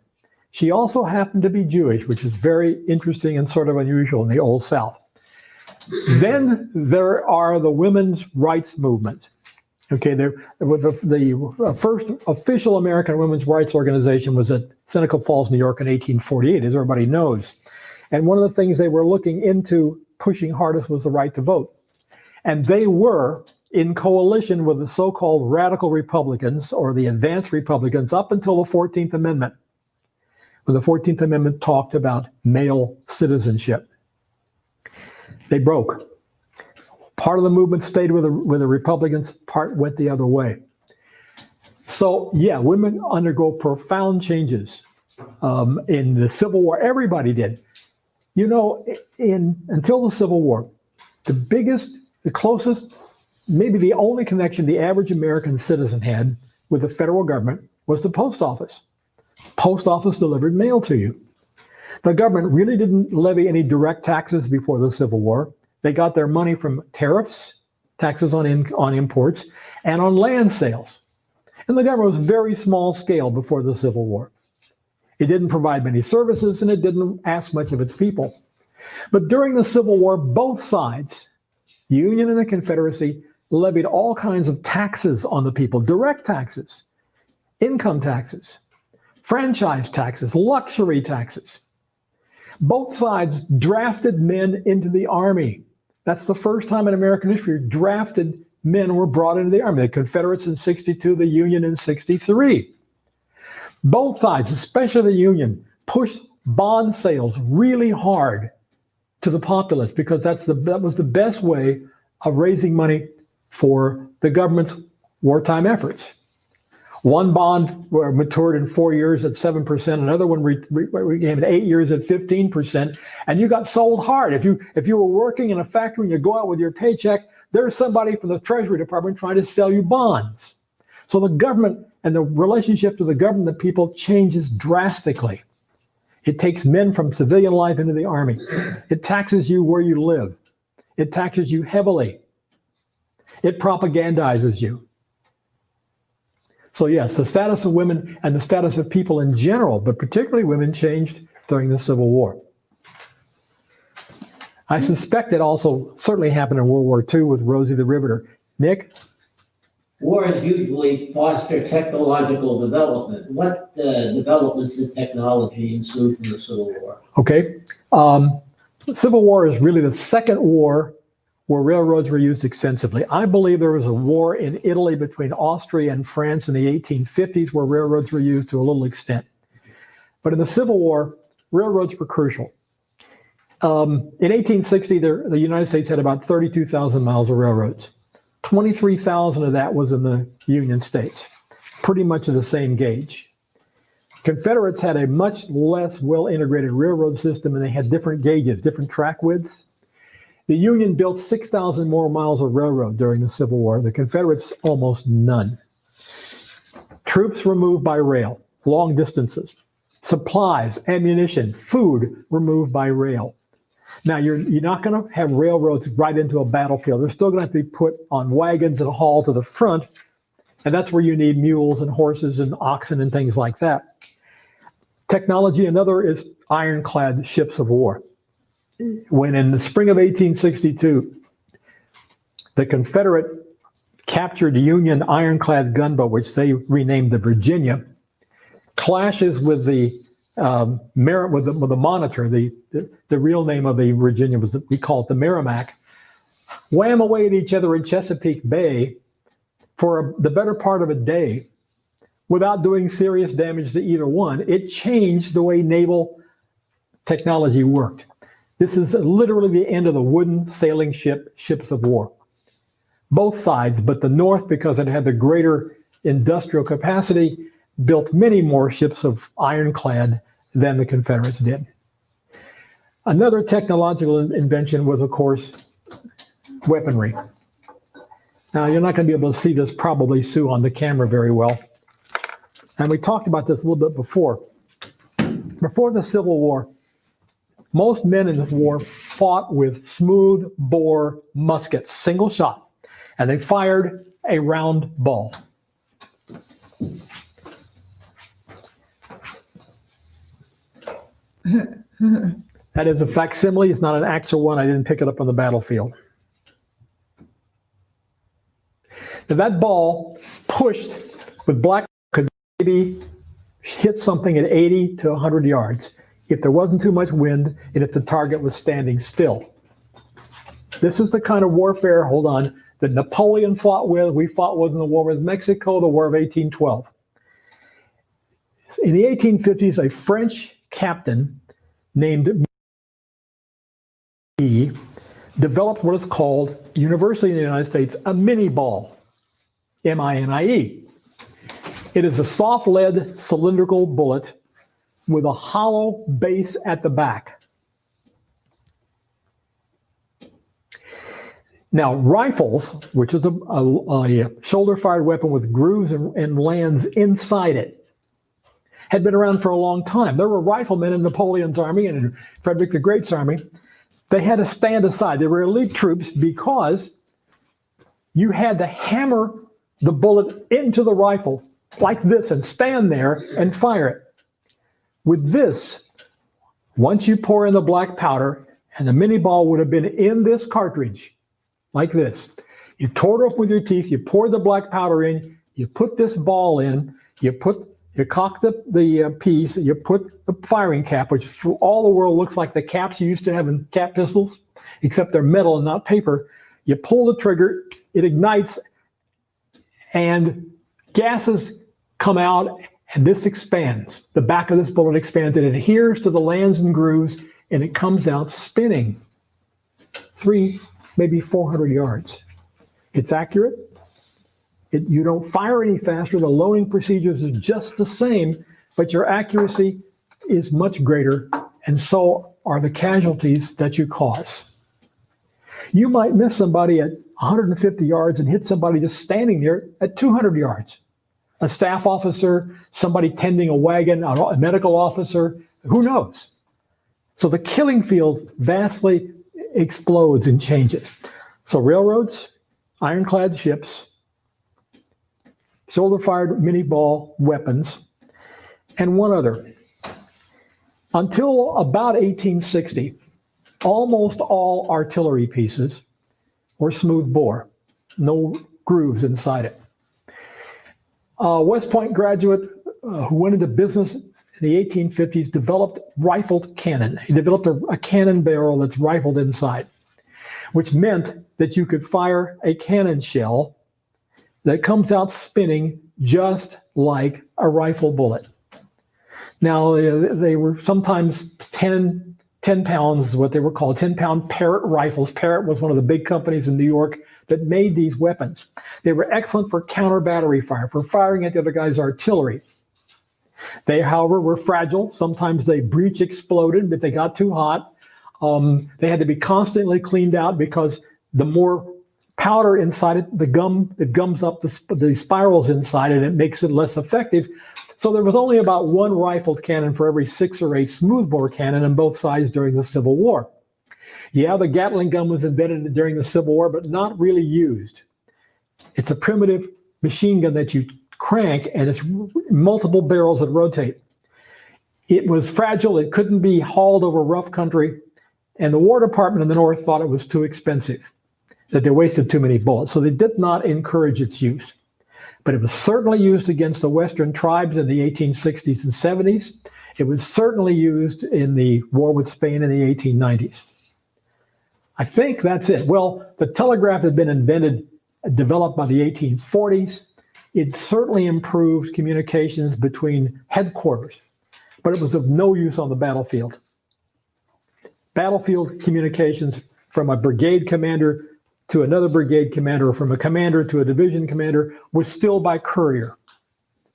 She also happened to be Jewish, which is very interesting and sort of unusual in the Old South. Then there are the women's rights movement. Okay, the first official American women's rights organization was at Seneca Falls, New York in 1848, as everybody knows. And one of the things they were looking into pushing hardest was the right to vote. And they were in coalition with the so-called radical Republicans or the advanced Republicans up until the 14th Amendment, when the 14th Amendment talked about male citizenship. They broke. Part of the movement stayed with the Republicans, part went the other way. So yeah, women undergo profound changes in the Civil War. Everybody did. You know, until the Civil War, the biggest, the closest, maybe the only connection the average American citizen had with the federal government was the post office. Post office delivered mail to you. The government really didn't levy any direct taxes before the Civil War. They got their money from tariffs, taxes on imports, and on land sales. And the government was very small scale before the Civil War. It didn't provide many services and it didn't ask much of its people. But during the Civil War, both sides, the Union and the Confederacy, levied all kinds of taxes on the people, direct taxes, income taxes, franchise taxes, luxury taxes. Both sides drafted men into the army. That's the first time in American history drafted men were brought into the army. The Confederates in 62, the Union in 63. Both sides, especially the Union, pushed bond sales really hard to the populace because that was the best way of raising money for the government's wartime efforts. One bond matured in 4 years at 7%. Another one became in 8 years at 15%. And you got sold hard. If you were working in a factory and you go out with your paycheck, there's somebody from the Treasury Department trying to sell you bonds. So the government and the relationship to the government and the people changes drastically. It takes men from civilian life into the army. It taxes you where you live. It taxes you heavily. It propagandizes you. So yes, the status of women and the status of people in general, but particularly women, changed during the Civil War. I suspect it also certainly happened in World War II with Rosie the Riveter. Nick? Wars usually foster technological development. What developments in technology ensued from the Civil War? Okay. The Civil War is really the second war where railroads were used extensively. I believe there was a war in Italy between Austria and France in the 1850s where railroads were used to a little extent. But in the Civil War, railroads were crucial. In 1860, the United States had about 32,000 miles of railroads. 23,000 of that was in the Union States, pretty much of the same gauge. Confederates had a much less well-integrated railroad system, and they had different gauges, different track widths. The Union built 6,000 more miles of railroad during the Civil War. The Confederates, almost none. Troops were moved by rail, long distances. Supplies, ammunition, food were moved by rail. Now, you're not going to have railroads right into a battlefield. They're still going to have to be put on wagons and hauled to the front. And that's where you need mules and horses and oxen and things like that. Technology, another is ironclad ships of war. When in the spring of 1862, the Confederate captured Union ironclad gunboat, which they renamed the Virginia, clashes with the Monitor, the real name of the Virginia was, we call it the Merrimack, wham away at each other in Chesapeake Bay for the better part of a day without doing serious damage to either one. It changed the way naval technology worked. This is literally the end of the wooden sailing ships of war. Both sides, but the North, because it had the greater industrial capacity, built many more ships of ironclad than the Confederates did. Another technological invention was, of course, weaponry. Now, you're not going to be able to see this probably, Sue, on the camera very well. And we talked about this a little bit before. Before the Civil War, most men in the war fought with smooth bore muskets, single shot, and they fired a round ball. That is a facsimile. It's not an actual one. I didn't pick it up on the battlefield. Now that ball pushed with black could maybe hit something at 80 to 100 yards if there wasn't too much wind and if the target was standing still. This is the kind of warfare, hold on, that Napoleon fought with, we fought with in the war with Mexico, the War of 1812. In the 1850s, a French captain named developed what is called, universally in the United States, a mini ball, M-I-N-I-E. It is a soft lead cylindrical bullet with a hollow base at the back. Now, rifles, which is a shoulder-fired weapon with grooves and lands inside it, had been around for a long time. There were riflemen in Napoleon's army and in Frederick the Great's army. They had to stand aside. They were elite troops because you had to hammer the bullet into the rifle like this and stand there and fire it. With this, once you pour in the black powder, and the mini ball would have been in this cartridge, like this. You tore it up with your teeth, you pour the black powder in, you put this ball in, you cock the piece, you put the firing cap, which for all the world looks like the caps you used to have in cap pistols, except they're metal and not paper. You pull the trigger, it ignites, and gases come out, and this expands. The back of this bullet expands, and it adheres to the lands and grooves, and it comes out spinning 300, maybe 400 yards. It's accurate. You don't fire any faster. The loading procedures are just the same, but your accuracy is much greater, and so are the casualties that you cause. You might miss somebody at 150 yards and hit somebody just standing there at 200 yards. A staff officer, somebody tending a wagon, a medical officer, who knows? So the killing field vastly explodes and changes. So railroads, ironclad ships, shoulder-fired mini ball weapons, and one other. Until about 1860, almost all artillery pieces were smooth bore, no grooves inside it. West Point graduate who went into business in the 1850s developed rifled cannon. He developed a cannon barrel that's rifled inside, which meant that you could fire a cannon shell that comes out spinning just like a rifle bullet. Now, they were sometimes 10 pounds, what they were called, 10-pound Parrott rifles. Parrott was one of the big companies in New York that made these weapons. They were excellent for counter battery fire, for firing at the other guy's artillery. They, however, were fragile. Sometimes they breech exploded if they got too hot. They had to be constantly cleaned out because the more powder inside it, it gums up the spirals inside it, and it makes it less effective. So there was only about one rifled cannon for every 6 or 8 smoothbore cannon on both sides during the Civil War. Yeah, the Gatling gun was invented during the Civil War, but not really used. It's a primitive machine gun that you crank, and it's multiple barrels that rotate. It was fragile. It couldn't be hauled over rough country, and the War Department in the North thought it was too expensive, that they wasted too many bullets, so they did not encourage its use. But it was certainly used against the Western tribes in the 1860s and 70s. It was certainly used in the war with Spain in the 1890s. I think that's it. Well, the telegraph had been developed by the 1840s. It certainly improved communications between headquarters, but it was of no use on the battlefield. Battlefield communications from a brigade commander to another brigade commander, or from a commander to a division commander, was still by courier.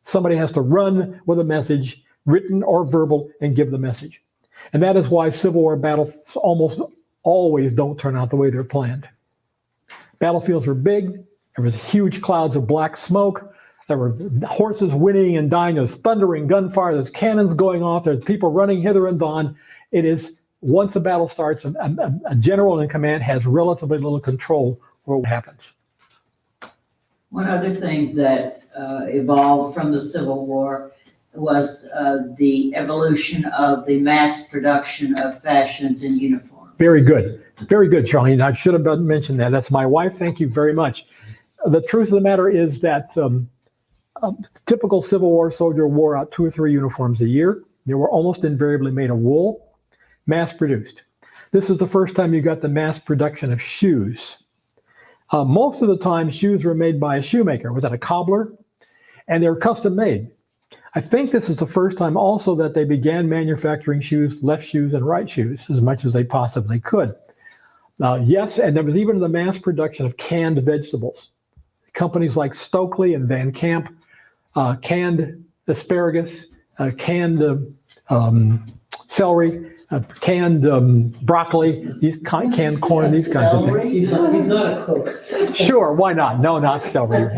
Somebody has to run with a message, written or verbal, and give the message. And that is why Civil War battles almost always don't turn out the way they're planned. Battlefields were big. There was huge clouds of black smoke. There were horses winning and dying. There's thundering gunfire. There's cannons going off. There's people running hither and yon. It is, once a battle starts, a general in command has relatively little control over what happens. One other thing that evolved from the Civil War was the evolution of the mass production of fashions and uniforms. Very good. Very good, Charlene. I should have mentioned that. That's my wife. Thank you very much. The truth of the matter is that a typical Civil War soldier wore out 2 or 3 uniforms a year. They were almost invariably made of wool, mass produced. This is the first time you got the mass production of shoes. Most of the time, shoes were made by a shoemaker, without a cobbler, and they were custom made. I think this is the first time also that they began manufacturing shoes, left shoes and right shoes, as much as they possibly could. Yes, and there was even the mass production of canned vegetables. Companies like Stokely and Van Camp, canned asparagus, canned celery, canned broccoli, these canned corn, these kinds of things. He's not a cook. Sure, why not? No, not celery.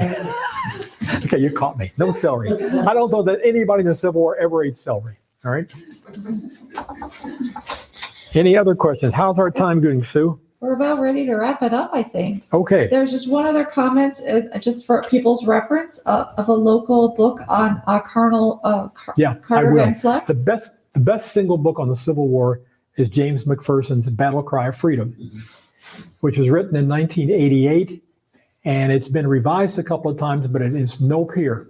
Okay, you caught me. No celery. I don't know that anybody in the Civil War ever ate celery. All right. Any other questions? How's our time doing, Sue? We're about ready to wrap it up, I think. Okay. There's just one other comment, just for people's reference, of a local book on Carter will. Van Fleck. The best single book on the Civil War is James McPherson's Battle Cry of Freedom, which was written in 1988, and it's been revised a couple of times, but it is no peer.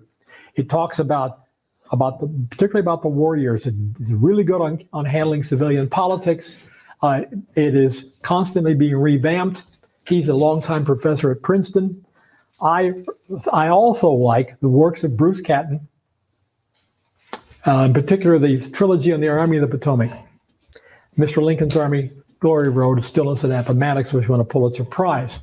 It talks particularly about the war years. It's really good on handling civilian politics. It is constantly being revamped. He's a longtime professor at Princeton. I also like the works of Bruce Catton, in particular the trilogy on the Army of the Potomac. Mr. Lincoln's Army, Glory Road, Stillness and Appomattox, which won a Pulitzer Prize.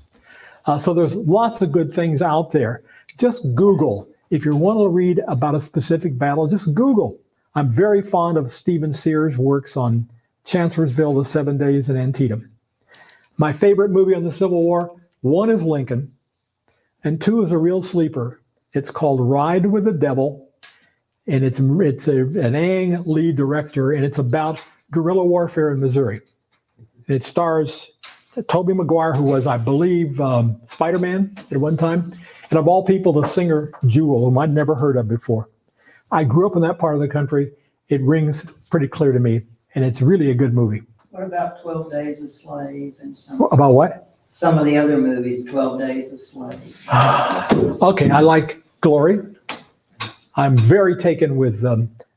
So there's lots of good things out there. Just Google. If you want to read about a specific battle, just Google. I'm very fond of Stephen Sears' works on Chancellorsville, the 7 Days, and Antietam. My favorite movie on the Civil War, 1 is Lincoln, and 2 is a real sleeper. It's called Ride with the Devil, and it's an Ang Lee director, and it's about guerrilla warfare in Missouri. It stars Tobey Maguire, who was, I believe, Spider-Man at one time, and of all people, the singer Jewel, whom I'd never heard of before. I grew up in that part of the country. It rings pretty clear to me. And it's really a good movie. What about 12 Days a Slave and About what? some of the other movies, 12 Days a Slave? Okay, I like Glory. I'm very taken with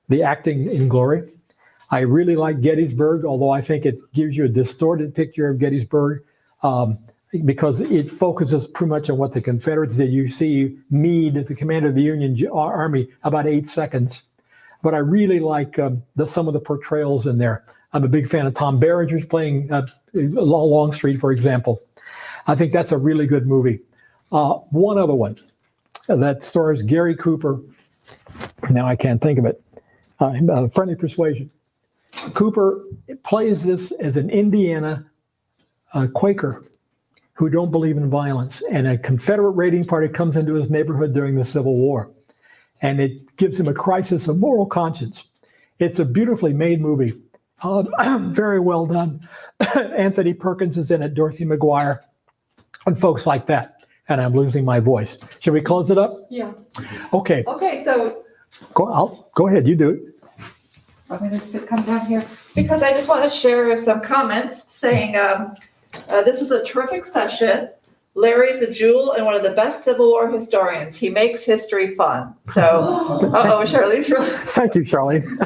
the acting in Glory. I really like Gettysburg, although I think it gives you a distorted picture of Gettysburg because it focuses pretty much on what the Confederates did. You see Meade, the commander of the Union Army, about 8 seconds. But I really like some of the portrayals in there. I'm a big fan of Tom Berenger's playing Longstreet, for example. I think that's a really good movie. One other one that stars Gary Cooper. Now I can't think of it. Friendly Persuasion. Cooper plays this as an Indiana Quaker who don't believe in violence. And a Confederate raiding party comes into his neighborhood during the Civil War. And it gives him a crisis of moral conscience. It's a beautifully made movie. Very well done. Anthony Perkins is in it, Dorothy McGuire, and folks like that. And I'm losing my voice. Should we close it up? Yeah. Okay. Okay, so Go ahead, you do it. I'm going to come down here because I just want to share some comments saying this was a terrific session. Larry's a jewel and one of the best Civil War historians. He makes history fun. So, Charlene's really. Thank you, Charlene.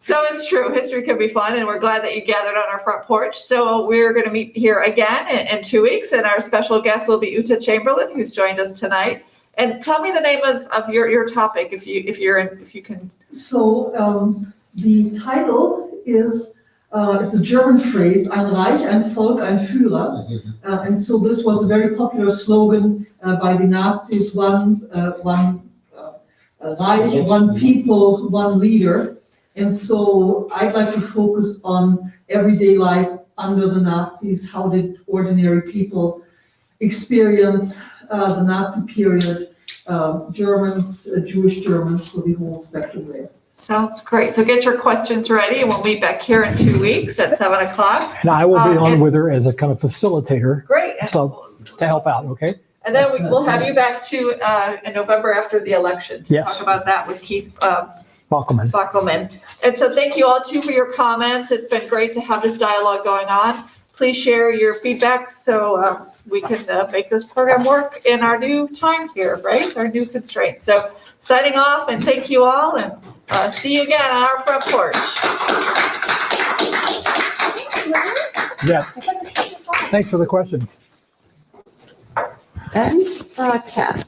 So it's true, history can be fun, and we're glad that you gathered on our front porch. So we're going to meet here again in 2 weeks, and our special guest will be Uta Chamberlain, who's joined us tonight. And tell me the name of your topic, if you can. So the title is. It's a German phrase, ein Reich, ein Volk, ein Führer. And so this was a very popular slogan by the Nazis, one Reich, one people, one leader. And so I'd like to focus on everyday life under the Nazis. How did ordinary people experience the Nazi period? Germans, Jewish Germans, so the whole spectrum there. Sounds great. So get your questions ready and we'll meet back here in 2 weeks at 7 o'clock. And I will be on and- with her as a kind of facilitator Great. So- to help out, okay? And then we'll have you back to, in November after the election. To Yes. talk about that with Keith Bockelman. Bockelman. And so thank you all too for your comments. It's been great to have this dialogue going on. Please share your feedback so we can make this program work in our new time here, right? Our new constraints. So signing off and thank you all and see you again on our front porch. Yeah. Thanks for the questions. End broadcast.